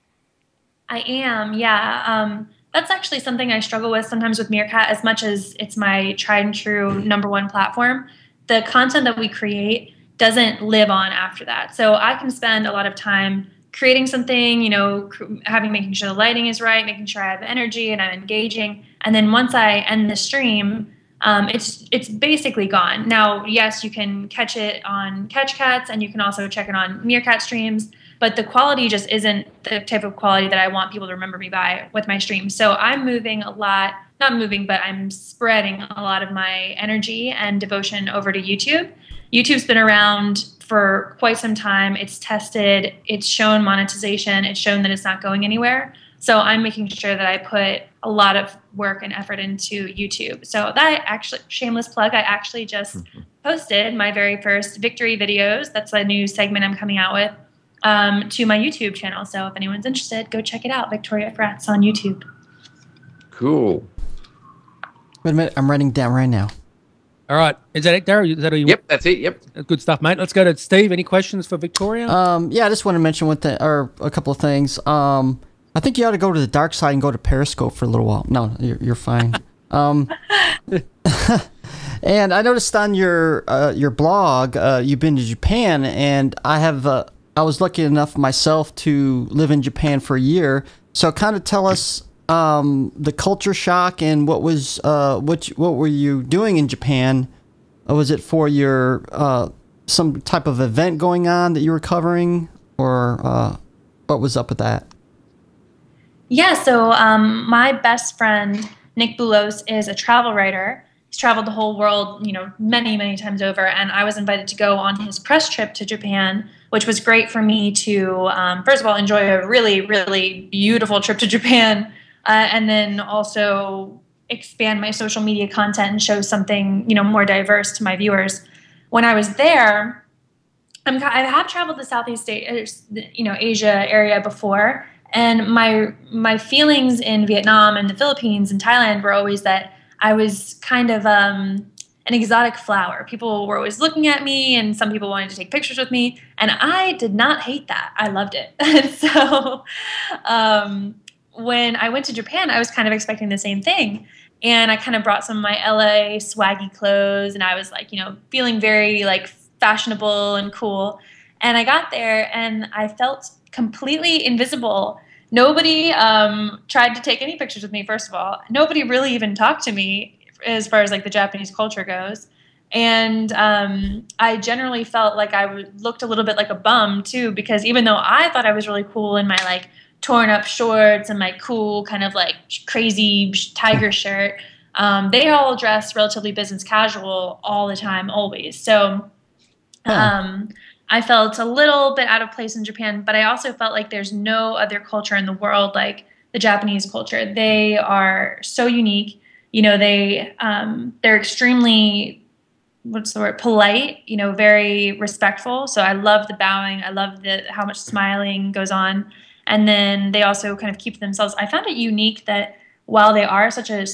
I am, yeah. That's actually something I struggle with sometimes with Meerkat, as much as it's my tried and true number one platform. The content that we create doesn't live on after that. So I can spend a lot of time creating something, making sure the lighting is right, making sure I have energy and I'm engaging. And then once I end the stream, it's basically gone. Now, yes, you can catch it on Catch Cats, and you can also check it on Meerkat streams, but the quality just isn't the type of quality that I want people to remember me by with my streams. So I'm moving a lot, not moving, but I'm spreading a lot of my energy and devotion over to YouTube. YouTube's been around for quite some time. It's tested, it's shown monetization, it's shown that it's not going anywhere. So I'm making sure that I put a lot of work and effort into YouTube. So that actually, shameless plug, I actually just posted my very first victory videos. That's a new segment I'm coming out with to my YouTube channel. So if anyone's interested, go check it out. Victoria Fratz on YouTube. Cool. Wait a minute, I'm writing down right now. All right. Is that it, Daryl? Is that all you Yep, that's it. Yep. Good stuff, mate. Let's go to Steve. Any questions for Victoria? Yeah, I just want to mention a couple of things. I think you ought to go to the dark side and go to Periscope for a little while. No, you're fine. And I noticed on your blog, you've been to Japan, and I was lucky enough myself to live in Japan for a year. So kind of tell us the culture shock and what were you doing in Japan? Was it for your some type of event going on that you were covering, or what was up with that? Yeah, so my best friend, Nick Boulos, is a travel writer. He's traveled the whole world, many, many times over, and I was invited to go on his press trip to Japan, which was great for me to, first of all, enjoy a really, really beautiful trip to Japan, and then also expand my social media content and show something, more diverse to my viewers. When I was there, I have traveled the Southeast Asia area before, and my feelings in Vietnam and the Philippines and Thailand were always that I was kind of an exotic flower. People were always looking at me, and some people wanted to take pictures with me, and I did not hate that. I loved it. And so when I went to Japan, I was kind of expecting the same thing. And I kind of brought some of my LA swaggy clothes, and I was like, feeling very like fashionable and cool. And I got there and I felt completely invisible. Nobody tried to take any pictures with me, first of all. Nobody really even talked to me as far as like the Japanese culture goes. And I generally felt like I looked a little bit like a bum too, because even though I thought I was really cool in my like torn up shorts and my cool kind of like crazy tiger shirt, they all dress relatively business casual all the time, always. So I felt a little bit out of place in Japan, but I also felt like there's no other culture in the world like the Japanese culture. They are so unique. They're extremely, polite, very respectful. So I love the bowing. I love how much smiling goes on. And then they also kind of keep themselves. I found it unique that while they are such a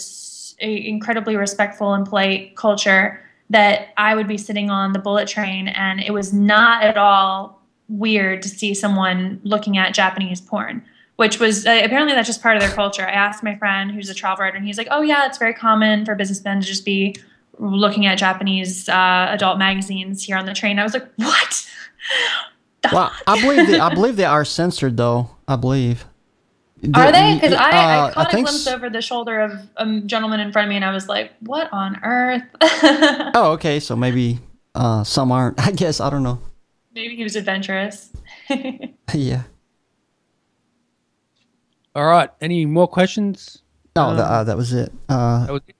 incredibly respectful and polite culture, that I would be sitting on the bullet train, and it was not at all weird to see someone looking at Japanese porn, which was apparently that's just part of their culture. I asked my friend who's a travel writer, and he's like, oh yeah, it's very common for businessmen to just be looking at Japanese adult magazines here on the train. I was like, what? Well, I believe they are censored, though. I believe. Are they? Because I caught a glimpse over the shoulder of a gentleman in front of me, and I was like, what on earth? Oh, okay. So maybe some aren't. I guess. I don't know. Maybe he was adventurous. Yeah. All right. Any more questions? No, that was it. That was it.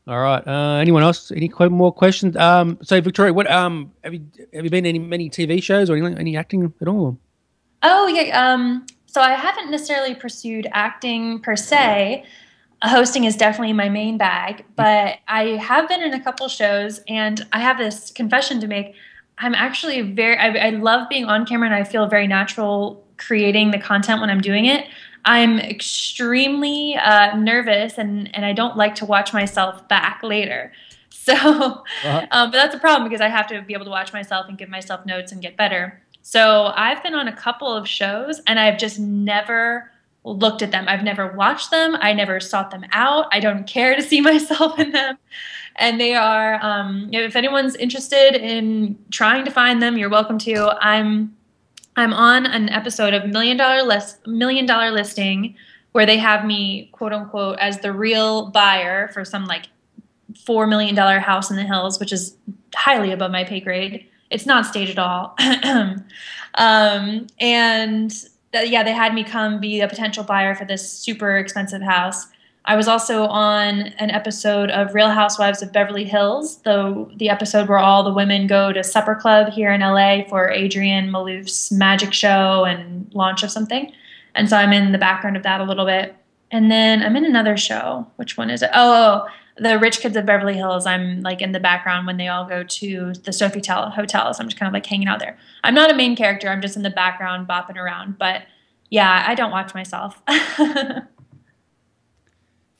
All right. Anyone else? Any more questions? So Victoria, what have you been in many TV shows or any acting at all? Oh yeah. So I haven't necessarily pursued acting per se. Hosting is definitely my main bag, but I have been in a couple shows, and I have this confession to make. I'm actually I love being on camera, and I feel very natural creating the content when I'm doing it. I'm extremely nervous, and I don't like to watch myself back later. So, but that's a problem because I have to be able to watch myself and give myself notes and get better. So I've been on a couple of shows, and I've just never looked at them. I've never watched them. I never sought them out. I don't care to see myself in them. And they are, if anyone's interested in trying to find them, you're welcome to. I'm on an episode of $1 Million Listing, where they have me, quote unquote, as the real buyer for some like $4 million house in the hills, which is highly above my pay grade. It's not staged at all. And they had me come be a potential buyer for this super expensive house. I was also on an episode of Real Housewives of Beverly Hills, the episode where all the women go to supper club here in LA for Adrienne Malouf's magic show and launch of something. And so I'm in the background of that a little bit. And then I'm in another show. Which one is it? Oh, the Rich Kids of Beverly Hills. I'm like in the background when they all go to the Sofitel hotels. I'm just kind of like hanging out there. I'm not a main character. I'm just in the background bopping around. But yeah, I don't watch myself.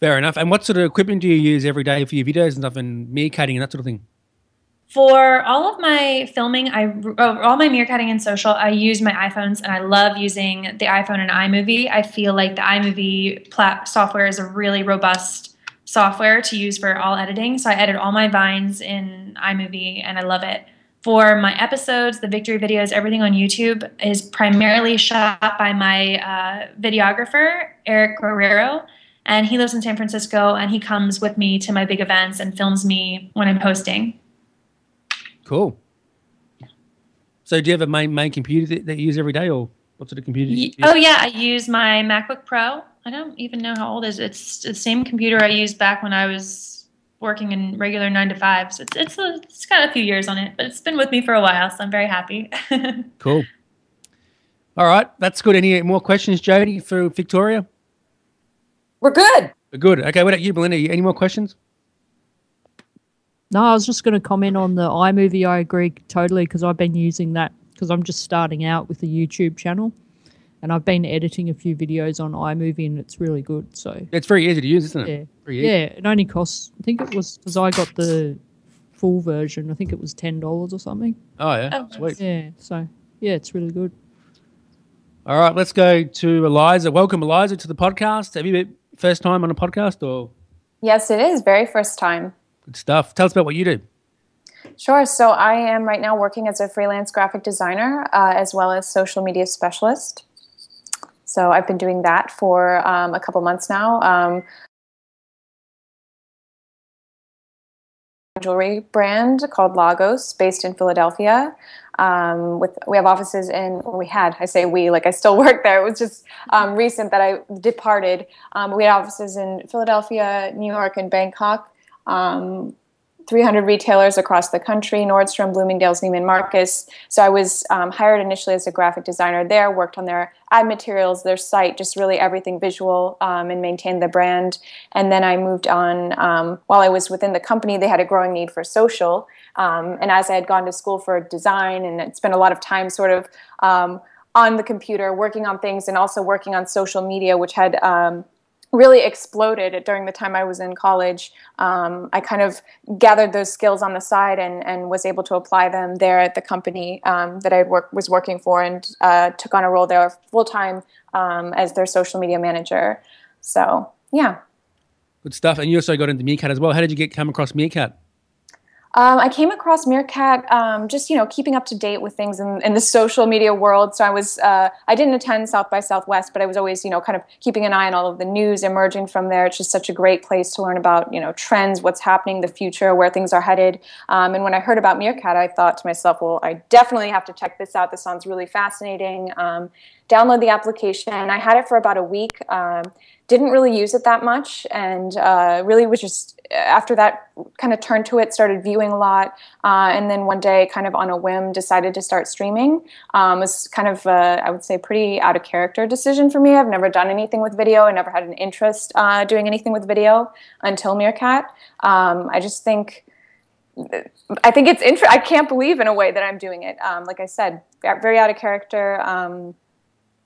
Fair enough. And what sort of equipment do you use every day for your videos and stuff, and meerkatting and that sort of thing? For all of my filming, all my meerkatting and social, I use my iPhones, and I love using the iPhone and iMovie. I feel like the iMovie software is a really robust software to use for all editing. So I edit all my Vines in iMovie, and I love it. For my episodes, the victory videos, everything on YouTube is primarily shot by my videographer, Eric Guerrero, and he lives in San Francisco, and he comes with me to my big events and films me when I'm hosting. Cool. So do you have a main computer that you use every day, or what sort of computer do you use? Oh, yeah. I use my MacBook Pro. I don't even know how old it is. It's the same computer I used back when I was working in regular 9 to 5. So it's got a few years on it, but it's been with me for a while, so I'm very happy. Cool. All right. That's good. Any more questions, Jody, for Victoria? We're good. We're good. Okay. What about you, Belinda? Any more questions? No, I was just going to comment on the iMovie. I agree totally, because I've been using that because I'm just starting out with the YouTube channel, and I've been editing a few videos on iMovie, and it's really good. So it's very easy to use, isn't it? Yeah, very easy. Yeah. It only costs, I think it was, because I got the full version. I think it was $10 or something. Oh yeah, sweet. Yeah. So yeah, it's really good. All right, let's go to Eliza. Welcome, Eliza, to the podcast. Have you been first time on a podcast, or? Yes, it is. Very first time. Good stuff. Tell us about what you do. Sure. So I am right now working as a freelance graphic designer as well as social media specialist. So I've been doing that for a couple months now. Jewelry brand called Lagos, based in Philadelphia. We have offices in, or we had, I say we, like I still work there. It was just recent that I departed. We had offices in Philadelphia, New York, and Bangkok. 300 retailers across the country, Nordstrom, Bloomingdale's, Neiman Marcus. So I was hired initially as a graphic designer there, worked on their ad materials, their site, just really everything visual, and maintained the brand. And then I moved on, while I was within the company, they had a growing need for social. And as I had gone to school for design and had spent a lot of time sort of on the computer working on things, and also working on social media, which had really exploded during the time I was in college. I kind of gathered those skills on the side and was able to apply them there at the company that I was working for, and took on a role there full-time as their social media manager. So, yeah. Good stuff. And you also got into Meerkat as well. How did you come across Meerkat? I came across Meerkat just, keeping up to date with things in the social media world. So I didn't attend South by Southwest, but I was always, kind of keeping an eye on all of the news emerging from there. It's just such a great place to learn about, trends, what's happening, the future, where things are headed. And when I heard about Meerkat, I thought to myself, well, I definitely have to check this out. This sounds really fascinating. Download the application. I had it for about a week. Didn't really use it that much, and really was just, after that, kind of turned to it, started viewing a lot, and then one day, kind of on a whim, decided to start streaming. It was kind of, I would say, pretty out of character decision for me. I've never done anything with video. I never had an interest doing anything with video until Meerkat. I think it's interesting. I can't believe in a way that I'm doing it. Like I said, very out of character,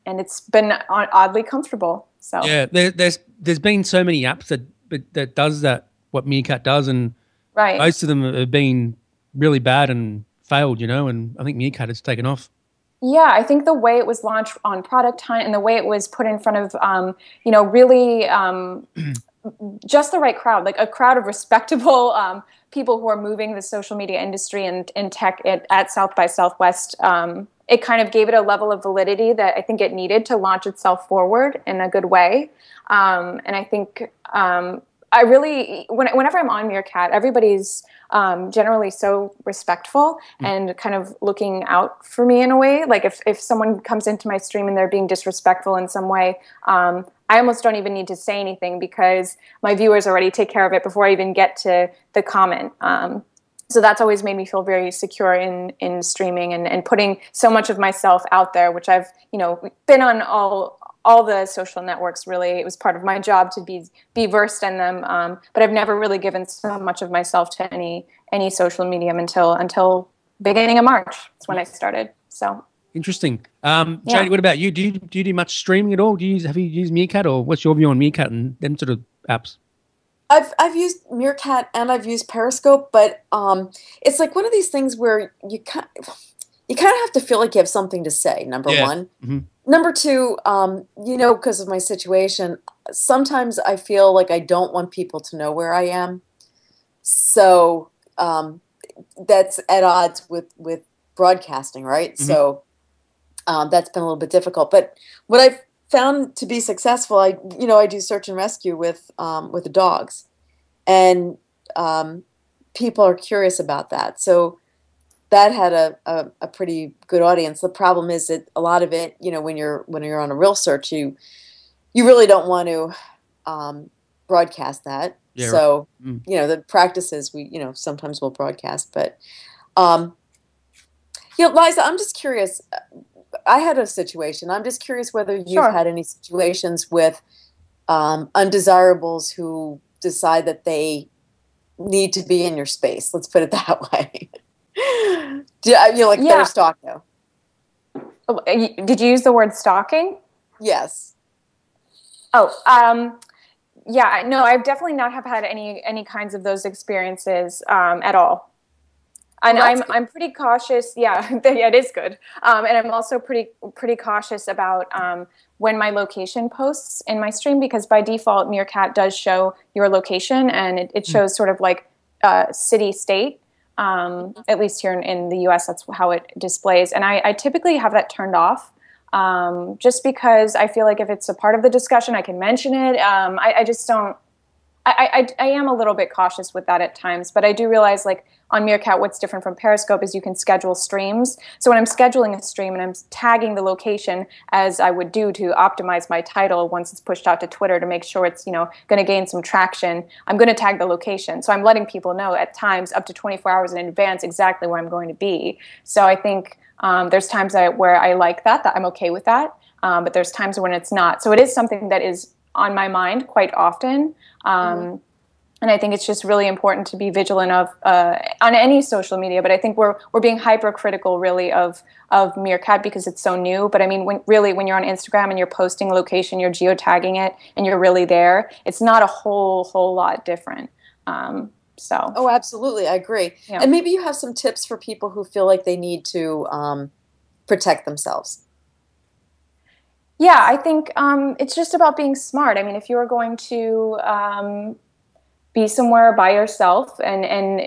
and it's been oddly comfortable. So yeah, there's been so many apps that does that, what Meerkat does, and right. Most of them have been really bad and failed, and I think Meerkat has taken off. Yeah, I think the way it was launched on Product Hunt and the way it was put in front of, really just the right crowd, like a crowd of respectable people who are moving the social media industry and in tech at South by Southwest. It kind of gave it a level of validity that I think it needed to launch itself forward in a good way. And I think I really, whenever I'm on Meerkat, everybody's generally so respectful and kind of looking out for me in a way. Like if someone comes into my stream and they're being disrespectful in some way, I almost don't even need to say anything because my viewers already take care of it before I even get to the comment. So that's always made me feel very secure in streaming and putting so much of myself out there, which I've, been on all the social networks. Really, it was part of my job to be versed in them. But I've never really given so much of myself to any social medium until beginning of March. That's when I started. So interesting. Jody, what about you? Do you do much streaming at all? Have you used Meerkat, or what's your view on Meerkat and them sort of apps? I've used Meerkat and I've used Periscope, but it's like one of these things where you kind of have to feel like you have something to say. Number one. Mm-hmm. Number two, because of my situation, sometimes I feel like I don't want people to know where I am. So that's at odds with broadcasting, right? Mm-hmm. So that's been a little bit difficult. But what I've found to be successful, I do search and rescue with the dogs, and people are curious about that. So that had a pretty good audience. The problem is that a lot of it, when you're on a real search, you really don't want to broadcast that. Yeah, so right. The practices we sometimes we'll broadcast, but Liza, I'm just curious. I had a situation. I'm just curious whether you've had any situations with undesirables who decide that they need to be in your space. Let's put it that way. They're stalking you. Did you use the word stalking? Yes. Oh, yeah. No, I've definitely not have had any kinds of those experiences at all. And I'm pretty cautious. Yeah, yeah, it is good. And I'm also pretty cautious about when my location posts in my stream, because by default Meerkat does show your location, and it shows sort of like city state. At least here in the U.S., that's how it displays. And I typically have that turned off, just because I feel like if it's a part of the discussion, I can mention it. I just don't. I am a little bit cautious with that at times, but I do realize, like, on Meerkat, what's different from Periscope is you can schedule streams. So when I'm scheduling a stream and I'm tagging the location, as I would do to optimize my title once it's pushed out to Twitter to make sure it's, going to gain some traction, I'm going to tag the location. So I'm letting people know at times up to 24 hours in advance exactly where I'm going to be. So I think there's times where I like that I'm okay with that, but there's times when it's not. So it is something that is on my mind quite often. And I think it's just really important to be vigilant of on any social media. But I think we're being hypercritical really of Meerkat because it's so new. But I mean, when you're on Instagram and you're posting a location, you're geotagging it, and you're really there, it's not a whole lot different. Oh, absolutely, I agree. Yeah. And maybe you have some tips for people who feel like they need to protect themselves. Yeah, I think it's just about being smart. I mean, if you're going to be somewhere by yourself and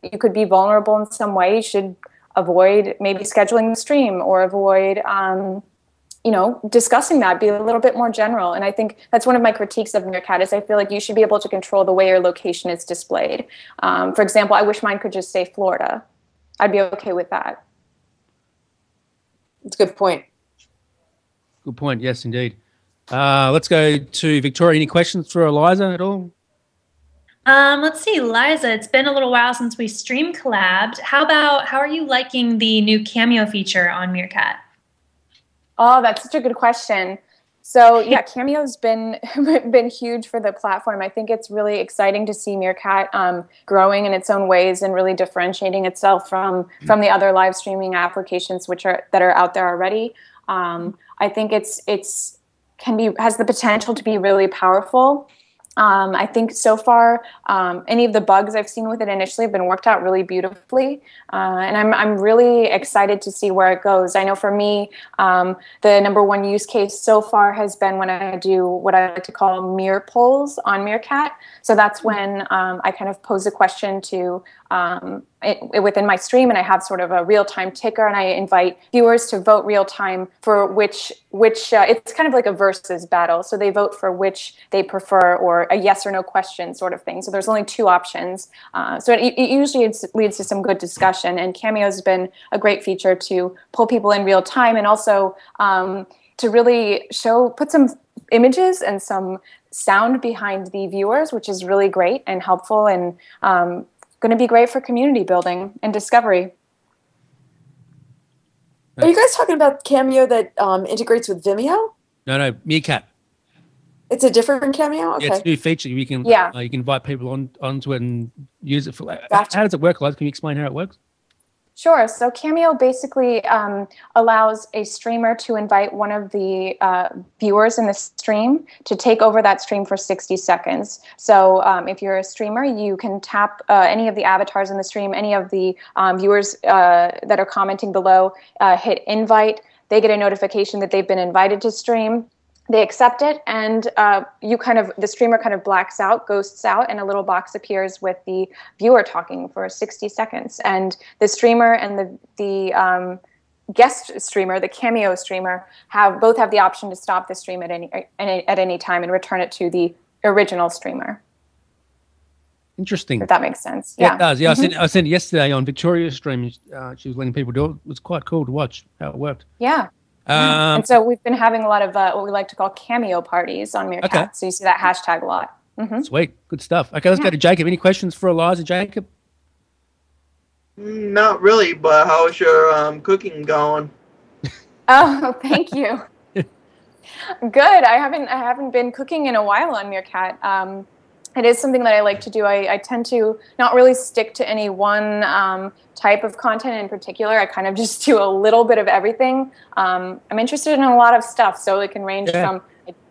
you could be vulnerable in some way, you should avoid maybe scheduling the stream or avoid discussing that. Be a little bit more general. And I think that's one of my critiques of Meerkat is I feel like you should be able to control the way your location is displayed. For example, I wish mine could just say Florida. I'd be okay with that. That's a good point. Good point. Yes, indeed. Let's go to Victoria. Any questions for Liza at all? Let's see, Liza, it's been a little while since we stream collabed. How are you liking the new cameo feature on Meerkat? Oh, that's such a good question. So yeah, Cameo's been huge for the platform. I think it's really exciting to see Meerkat growing in its own ways and really differentiating itself from the other live streaming applications that are out there already. I think has the potential to be really powerful. I think so far, any of the bugs I've seen with it initially have been worked out really beautifully, and I'm really excited to see where it goes. I know for me, the number one use case so far has been when I do what I like to call mirror polls on Meerkat. So that's when I kind of pose a question to within my stream, and I have sort of a real-time ticker, and I invite viewers to vote real-time for which it's kind of like a versus battle. So they vote for which they prefer, or a yes or no question sort of thing. So there's only two options. So it usually leads to some good discussion, and Cameo has been a great feature to pull people in real time, and also to really put some images and some sound behind the viewers, which is really great and helpful and going to be great for community building and discovery. Are you guys talking about Cameo that integrates with Vimeo? No, Meerkat. It's a different Cameo? Okay. Yeah, it's a new feature. You can you can invite people onto it and use it for. Gotcha. How does it work, Liza? Can you explain how it works? Sure. So Cameo basically allows a streamer to invite one of the viewers in the stream to take over that stream for 60 seconds. So if you're a streamer, you can tap any of the avatars in the stream, any of the viewers that are commenting below, hit invite. They get a notification that they've been invited to stream. They accept it, and the streamer kind of blacks out, ghosts out, and a little box appears with the viewer talking for 60 seconds. And the streamer and the guest streamer, the Cameo streamer, both have the option to stop the stream at any time and return it to the original streamer. Interesting. If that makes sense. Yeah, it does. Yeah, I sent it yesterday on Victoria's stream. She was letting people do it. It was quite cool to watch how it worked. Yeah. And so we've been having a lot of what we like to call cameo parties on Meerkat. Okay. So you see that hashtag a lot. Mm-hmm. Sweet. Good stuff. Okay, let's go to Jacob. Any questions for Liza, Jacob? Not really, but how's your cooking going? Oh, thank you. Good. I haven't been cooking in a while on Meerkat. It is something that I like to do. I tend to not really stick to any one type of content in particular. I kind of just do a little bit of everything. I'm interested in a lot of stuff, so it can range from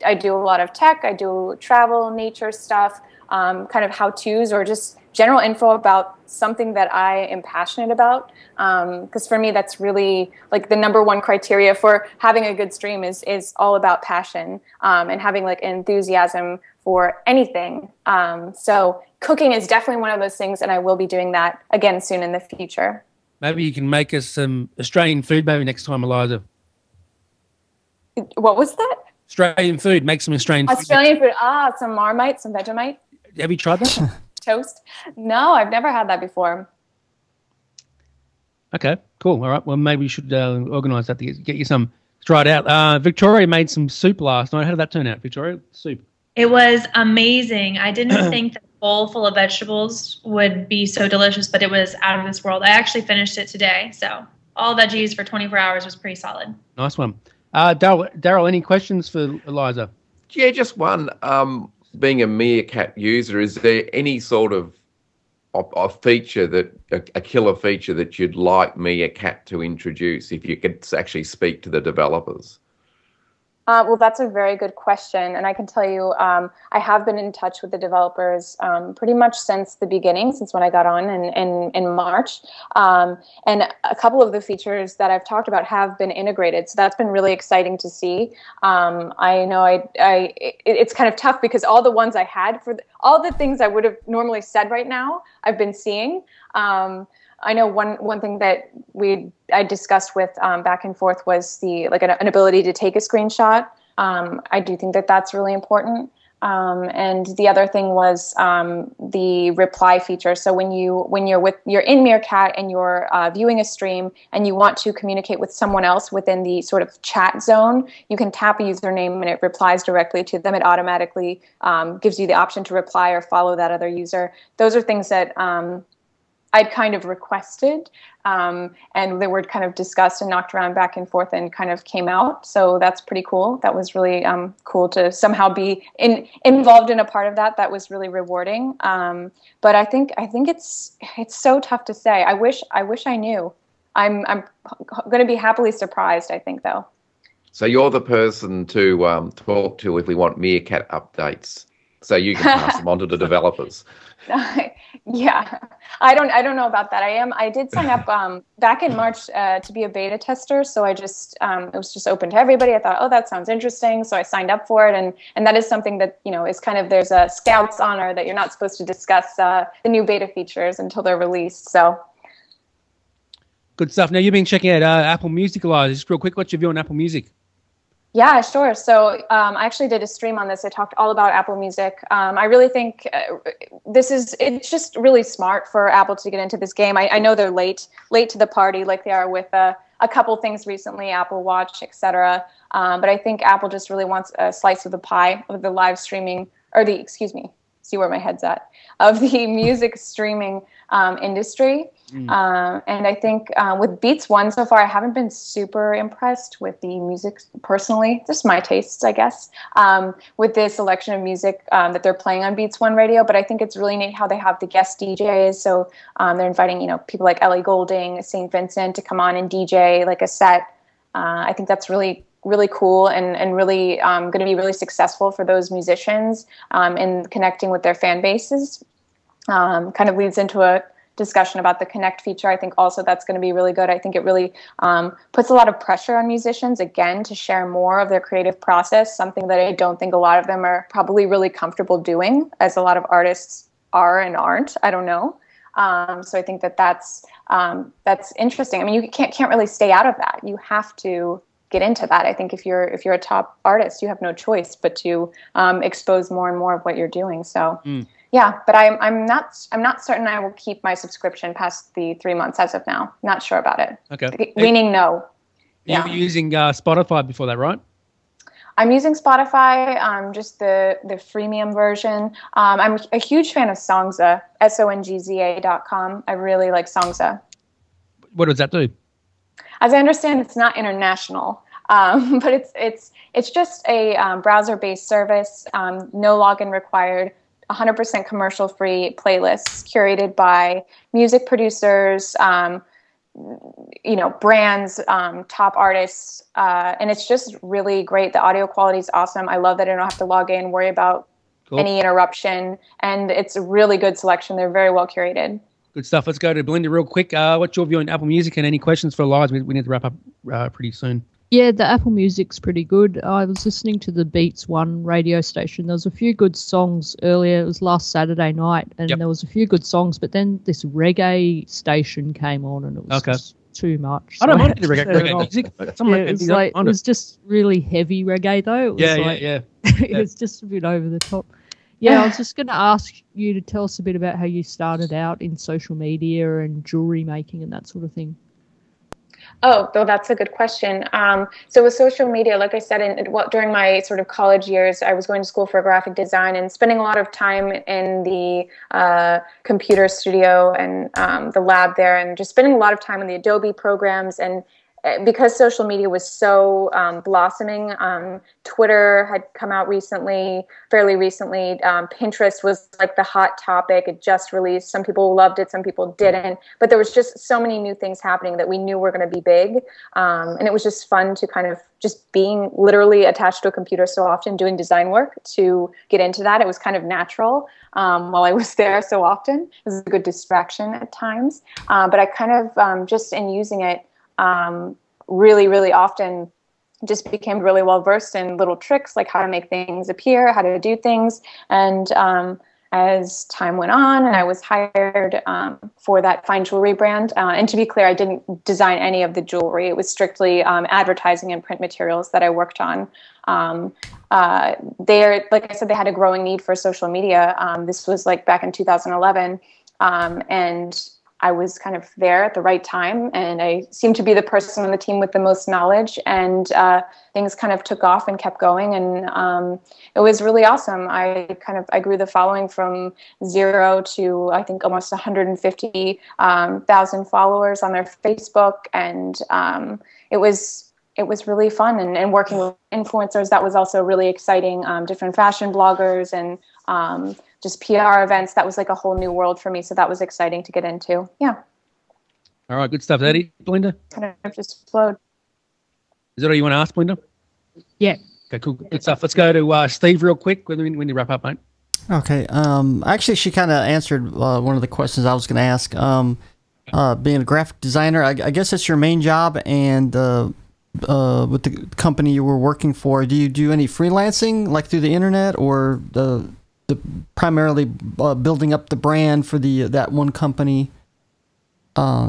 I do a lot of tech, I do travel, nature stuff, kind of how-tos or just general info about something that I am passionate about. Because for me, that's really like the number one criteria for having a good stream is all about passion and having like enthusiasm for anything. So cooking is definitely one of those things, and I will be doing that again soon in the future. Maybe you can make us some Australian food maybe next time, Liza. What was that? Australian food. Make some Australian food. Australian food. Some Marmite, some Vegemite. Have you tried that? Toast? No, I've never had that before. Okay, cool. All right. Well, maybe we should organise that to get you some. Try it out. Victoria made some soup last night. How did that turn out, Victoria? Soup. It was amazing. I didn't think that a bowl full of vegetables would be so delicious, but it was out of this world. I actually finished it today, so all veggies for 24 hours was pretty solid. Nice one. Daryl, any questions for Liza? Yeah, just one. Being a Meerkat user, is there any sort of a feature a killer feature that you'd like Meerkat to introduce if you could actually speak to the developers? Well, that's a very good question, and I can tell you I have been in touch with the developers pretty much since the beginning, since when I got on in March, and a couple of the features that I've talked about have been integrated, so that's been really exciting to see. I know it's kind of tough because all the ones I had all the things I would have normally said right now, I've been seeing. I know one thing that I discussed with back and forth was an ability to take a screenshot. I do think that that's really important. And the other thing was the reply feature. So when you're in Meerkat and you're viewing a stream and you want to communicate with someone else within the sort of chat zone, you can tap a username and it replies directly to them. It automatically gives you the option to reply or follow that other user. Those are things that I'd kind of requested, and they were kind of discussed and knocked around back and forth and kind of came out. So that's pretty cool. That was really cool to somehow be involved in a part of that. That was really rewarding. But I think it's so tough to say. I wish I knew. I'm going to be happily surprised, I think, though. So you're the person to talk to if we want Meerkat updates. So you can pass them on to the developers. Yeah, I don't know about that. I did sign up back in March to be a beta tester. So I just it was just open to everybody. I thought, oh, that sounds interesting. So I signed up for it, and that is something that is kind of there's a scout's honor that you're not supposed to discuss the new beta features until they're released. So good stuff. Now you've been checking out Apple Music, Liza. Just real quick, what's your view on Apple Music? Yeah, sure. So I actually did a stream on this. I talked all about Apple Music. I really think it's just really smart for Apple to get into this game. I know they're late to the party like they are with a couple things recently, Apple Watch, etc. But I think Apple just really wants a slice of the pie of the live streaming, or the, excuse me, see where my head's at, of the music streaming industry. And I think with Beats One so far, I haven't been super impressed with the music personally, just my tastes, I guess, with the selection of music that they're playing on Beats One radio. But I think it's really neat how they have the guest DJs. So they're inviting, people like Ellie Goulding, St. Vincent to come on and DJ like a set. I think that's really cool and really going to be really successful for those musicians in connecting with their fan bases. Kind of leads into a discussion about the Connect feature. I think also that's going to be really good. I think it really puts a lot of pressure on musicians, again, to share more of their creative process, something that I don't think a lot of them are probably really comfortable doing, as a lot of artists are and aren't. I don't know. So I think that's interesting. I mean, you can't really stay out of that. You have to get into that. I think if you're a top artist, you have no choice but to expose more and more of what you're doing. So yeah, but I'm not certain I will keep my subscription past the 3 months as of now. Not sure about it. Okay. Leaning no. You were using Spotify before that, right? I'm using Spotify, just the freemium version. I'm a huge fan of Songza, songza.com. I really like Songza. What does that do? As I understand, it's not international, but it's just a browser-based service, no login required, 100% commercial-free playlists curated by music producers, brands, top artists, and it's just really great. The audio quality is awesome. I love that I don't have to log in, worry about any interruption, and it's a really good selection. They're very well curated. Good stuff. Let's go to Belinda real quick. What's your view on Apple Music, and any questions for Liza? We need to wrap up pretty soon. Yeah, the Apple Music's pretty good. I was listening to the Beats One radio station. There was a few good songs earlier. It was last Saturday night, and there was a few good songs. But then this reggae station came on, and it was just too much. I don't mind the reggae music. It was just really heavy reggae, though. It was it was just a bit over the top. Yeah, I was just going to ask you to tell us a bit about how you started out in social media and jewelry making and that sort of thing. Oh, well, that's a good question. So with social media, like I said, during my sort of college years, I was going to school for graphic design and spending a lot of time in the computer studio and the lab there, and just spending a lot of time in the Adobe programs. And because social media was so blossoming, Twitter had come out fairly recently. Pinterest was like the hot topic. It just released. Some people loved it, some people didn't. But there was just so many new things happening that we knew were going to be big. And it was just fun to kind of just being literally attached to a computer so often, doing design work, to get into that. It was kind of natural while I was there so often. It was a good distraction at times. But I kind of, just in using it, really, really often just became really well versed in little tricks, like how to make things appear, how to do things. And as time went on and I was hired for that fine jewelry brand, and to be clear, I didn't design any of the jewelry. It was strictly advertising and print materials that I worked on. Like I said, they had a growing need for social media. This was like back in 2011. And I was kind of there at the right time, and I seemed to be the person on the team with the most knowledge, and things kind of took off and kept going, and it was really awesome. I grew the following from 0 to I think almost 150,000 followers on their Facebook, and it was really fun, and working with influencers, that was also really exciting. Different fashion bloggers and just PR events. That was like a whole new world for me. So that was exciting to get into. Yeah. All right. Good stuff. Eddie, Belinda? Kind of just flowed. Is that all you want to ask, Belinda? Yeah. Okay, cool. Good stuff. Let's go to Steve real quick when you wrap up, mate. Okay. Actually, she kind of answered one of the questions I was going to ask. Being a graphic designer, I guess it's your main job, and with the company you were working for, do you do any freelancing, like through the internet, or the primarily building up the brand for that one company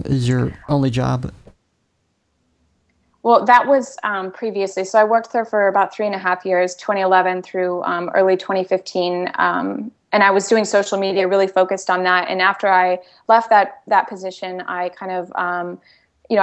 is your only job? Well, that was previously. So I worked there for about 3.5 years, 2011 through early 2015. And I was doing social media, really focused on that. And after I left that position, I kind of, I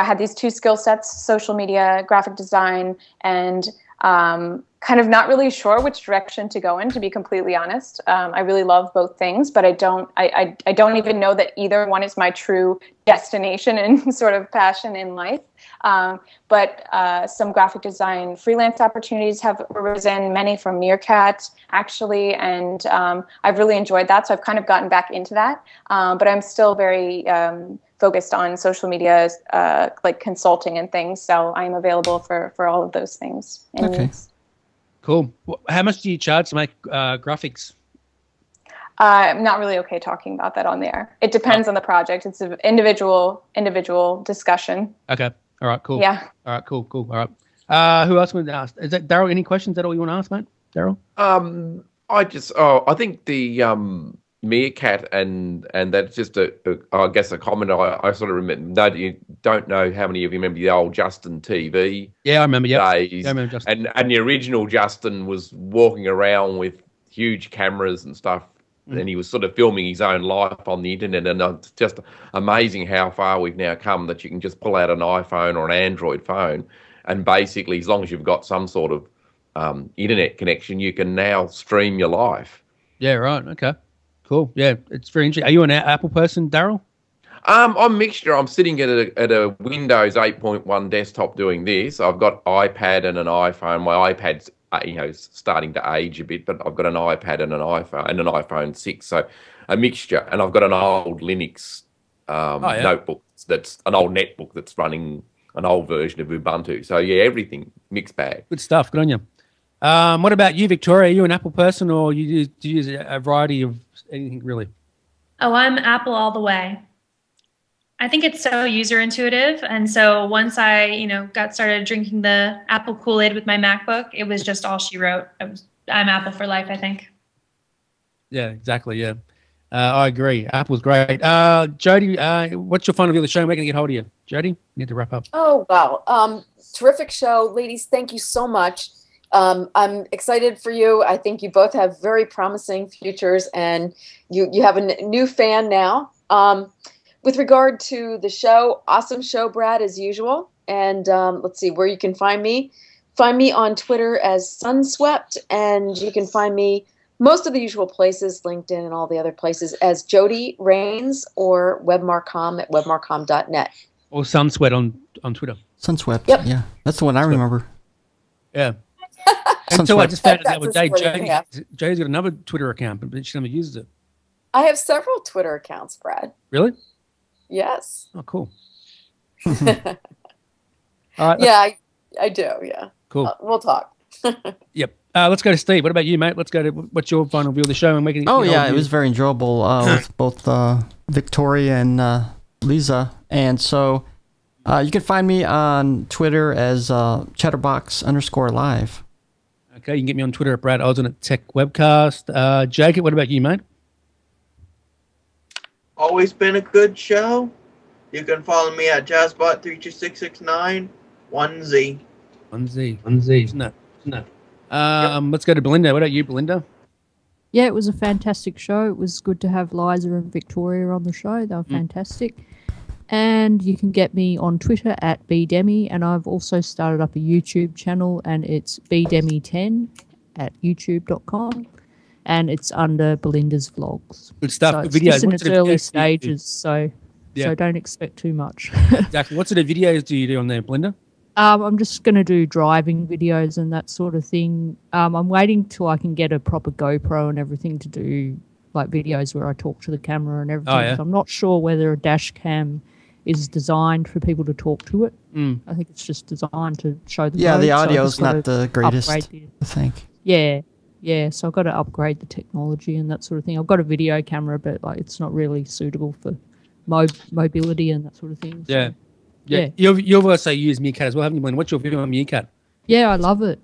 had these two skill sets, social media, graphic design, and kind of not really sure which direction to go in, to be completely honest. I really love both things, but I don't even know that either one is my true destination and sort of passion in life. But some graphic design freelance opportunities have arisen, many from Meerkat, actually, and I've really enjoyed that. So I've kind of gotten back into that, but I'm still very focused on social media, like consulting and things. So I'm available for all of those things. Okay. Cool. How much do you charge to make graphics? I'm not really okay talking about that on the air. It depends on the project. It's an individual discussion. Okay. All right. Cool. Yeah. All right. Cool. All right. Who else wanted to ask? Is that Daryl? Any questions? Is that all you want to ask, mate? Daryl? I think the Meerkat and that's just I guess a comment I sort of remember. No, you don't know how many of you remember the old Justin TV. Yeah, I remember. Yep. Days. Yeah, I remember Justin. And the original Justin was walking around with huge cameras and stuff, and he was sort of filming his own life on the internet. And it's just amazing how far we've now come that you can just pull out an iPhone or an Android phone, and basically, as long as you've got some sort of internet connection, you can now stream your life. Yeah. Right. Okay. Cool. Yeah, it's very interesting. Are you an Apple person, Daryl? I'm a mixture. I'm sitting at a Windows 8.1 desktop doing this. I've got iPad and an iPhone. My iPad's starting to age a bit, but I've got an iPad and an iPhone and an iPhone 6, so a mixture. And I've got an old Linux notebook that's an old netbook that's running an old version of Ubuntu. So yeah, everything mixed bag. Good stuff. Good on you. What about you, Victoria? Are you an Apple person, or do you use a variety of anything really? Oh, I'm Apple all the way. I think it's so user intuitive. And so once I, got started drinking the Apple Kool-Aid with my MacBook, it was just all she wrote. I'm Apple for life, I think. Yeah, exactly. Yeah. I agree. Apple's great. Jody, what's your final view of the show? We're going to get hold of you. Jody, you need to wrap up. Oh, wow. Terrific show. Ladies, thank you so much. I'm excited for you. I think you both have very promising futures, and you have a new fan now. With regard to the show, awesome show, Brad, as usual. And let's see where you can find me. Find me on Twitter as Sunswept, and you can find me most of the usual places, LinkedIn and all the other places, as Jody Rains or Webmarcom at webmarcom.net. Or Sunswept on Twitter. Sunswept. Yep. Yeah, that's the one I remember. Yeah. Until I just found out the other day, Jody's got another Twitter account, but she never uses it. I have several Twitter accounts, Brad. Really? Yes. Oh, cool. All right. Yeah, I do. Yeah. Cool. We'll talk. Yep. Let's go to Steve. What about you, mate? Let's go to what's your final view of the show? And we can. It was very enjoyable with both Victoria and Liza. And so you can find me on Twitter as Chatterbox_live. Okay, you can get me on Twitter at Brad Osborne at Techwebcast. Jacob, what about you, mate? Always been a good show. You can follow me at JazzBot32669 1Z. 1Z. No. Let's go to Belinda. What about you, Belinda? Yeah, it was a fantastic show. It was good to have Liza and Victoria on the show. They were fantastic. And you can get me on Twitter at bdemi, and I've also started up a YouTube channel, and it's bdemi10 at youtube.com, and it's under Belinda's vlogs. Good stuff. So Good it's videos. just in What its sort of early videos do you do? stages, so don't expect too much. Exactly. What sort of videos do you do on there, Belinda? I'm just going to do driving videos and that sort of thing. I'm waiting till I can get a proper GoPro and everything to do like videos where I talk to the camera and everything. Oh, yeah. So I'm not sure whether a dash cam is designed for people to talk to it. I think it's just designed to show the road, the so I audio's just gotta not the greatest, upgrade I think. Yeah, so I've got to upgrade the technology and that sort of thing. I've got a video camera, but like it's not really suitable for mobility and that sort of thing. So, yeah. You've also used Meerkat as well, haven't you, Belinda? What's your view on Meerkat? Yeah, I love it.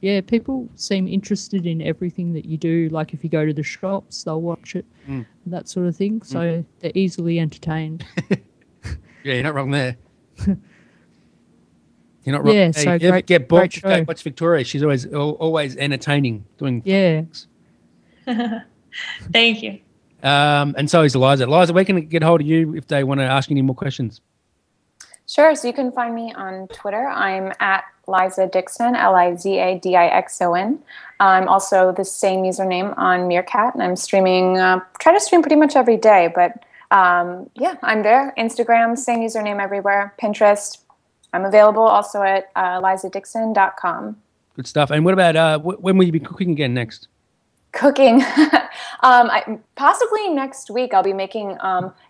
Yeah, people seem interested in everything that you do. Like if you go to the shops, they'll watch it, and that sort of thing. So they're easily entertained. Yeah, you're not wrong there. You're not wrong. Yeah, Hey, so you ever great, get bored great to show. watch Victoria. She's always entertaining. Doing Yeah. Thank you. and so is Liza. Liza, where can they get hold of you if they want to ask you any more questions? Sure. So you can find me on Twitter. I'm at Liza Dixon, Lizadixon. I'm also the same username on Meerkat, and I'm streaming, try to stream pretty much every day, but yeah, I'm there. Instagram, same username everywhere. Pinterest, I'm available also at lizadixon.com. Good stuff. And what about when will you be cooking again next? Cooking. Possibly next week I'll be making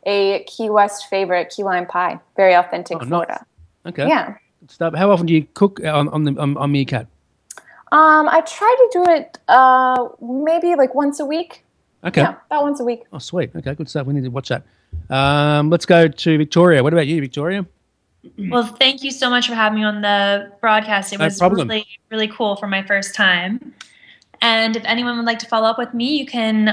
a Key West favorite, key lime pie. Very authentic Florida. Nice. Okay. Yeah. Good stuff. How often do you cook on Meerkat? I try to do it maybe like once a week. Okay. Yeah, about once a week. Oh, sweet. Okay, good stuff. We need to watch that. Let's go to Victoria. What about you, Victoria? Well, thank you so much for having me on the broadcast. It was really, really cool for my first time. And if anyone would like to follow up with me, you can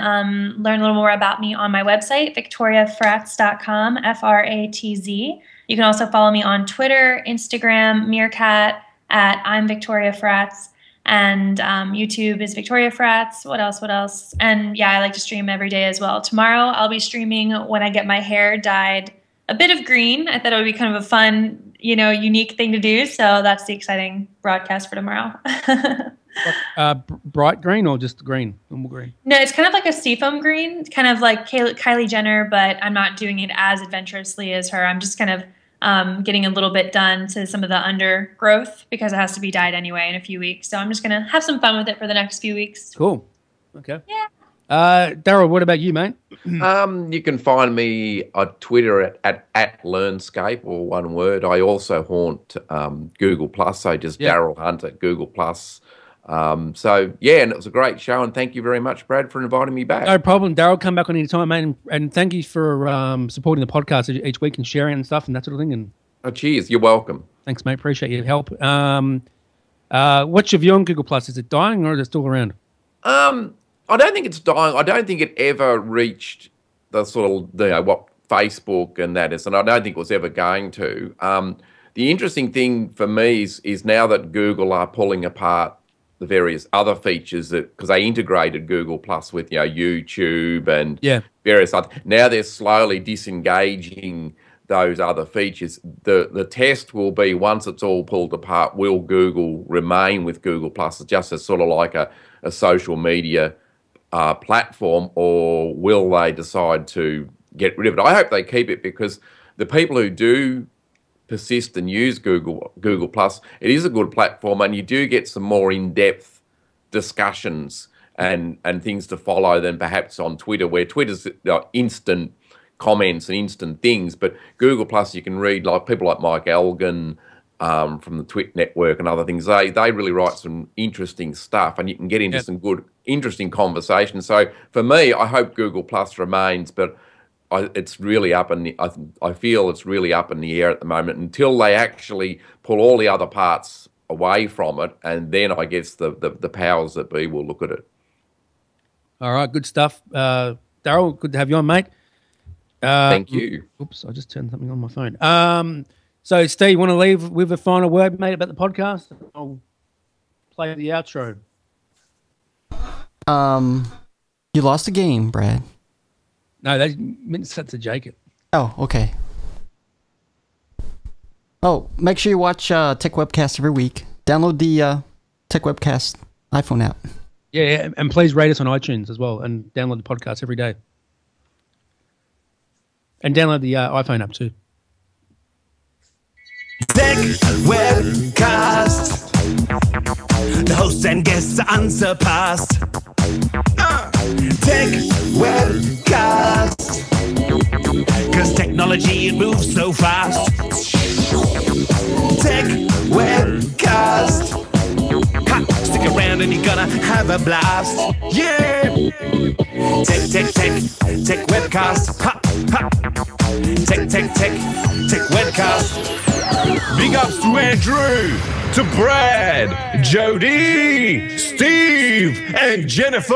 learn a little more about me on my website, victoriafratz.com, F-R-A-T-Z. You can also follow me on Twitter, Instagram, Meerkat, at I'm Victoria Fratz. And YouTube is Victoria Fratz. What else? And yeah, I like to stream every day as well. Tomorrow I'll be streaming when I get my hair dyed a bit of green. I thought it would be kind of a fun, unique thing to do. So that's the exciting broadcast for tomorrow. Bright green or just green? Normal green? No, it's kind of like a seafoam green. It's kind of like Kylie Jenner, but I'm not doing it as adventurously as her. I'm just kind of getting a little bit done to some of the undergrowth because it has to be dyed anyway in a few weeks. So I'm just going to have some fun with it for the next few weeks. Cool. Okay. Yeah. Daryl, what about you, mate? You can find me on Twitter at Learnscape, or one word. I also haunt Google Plus, so just Daryl Hunt at Google Plus. So yeah, and it was a great show, and thank you very much, Brad, for inviting me back. No problem, Daryl. Come back on any time, mate, and thank you for supporting the podcast each week and sharing and stuff and that sort of thing. And cheers, you're welcome. Thanks, mate. Appreciate your help. What's your view on Google Plus? Is it dying or is it still around? I don't think it's dying. I don't think it ever reached the sort of what Facebook and that is, and I don't think it was ever going to. The interesting thing for me is now that Google are pulling apart the various other features because they integrated Google Plus with YouTube and various other. Now they're slowly disengaging those other features. The test will be, once it's all pulled apart, will Google remain with Google Plus just as sort of like a social media platform, or will they decide to get rid of it? I hope they keep it, because the people who do persist and use Google Plus, it is a good platform, and you do get some more in-depth discussions and things to follow than perhaps on Twitter, where Twitter's instant comments and instant things, but Google Plus you can read, like people like Mike Elgin from the Twit Network and other things. They really write some interesting stuff, and you can get into some good, interesting conversations. So for me, I hope Google Plus remains, but it's really up in the, I feel it's really up in the air at the moment until they actually pull all the other parts away from it, and then I guess the powers that be will look at it. All right, good stuff. Daryl, good to have you on, mate. Thank you. Oops, I just turned something on my phone. So, Steve, want to leave with a final word, mate, about the podcast? I'll play the outro. You lost the game, Brad. No, they meant to Jacob. Oh, okay. Oh, make sure you watch Techwebcast every week. Download the Techwebcast iPhone app. Yeah, and please rate us on iTunes as well, and download the podcast every day. And download the iPhone app too. Techwebcast. The hosts and guests are unsurpassed. Techwebcast. 'Cause technology, it moves so fast. Techwebcast. Ha! Stick around and you're gonna have a blast. Yeah! Techwebcast. Ha! Ha! Techwebcast. Big ups to Andrew, to Brad, Jody, Steve, and Jennifer.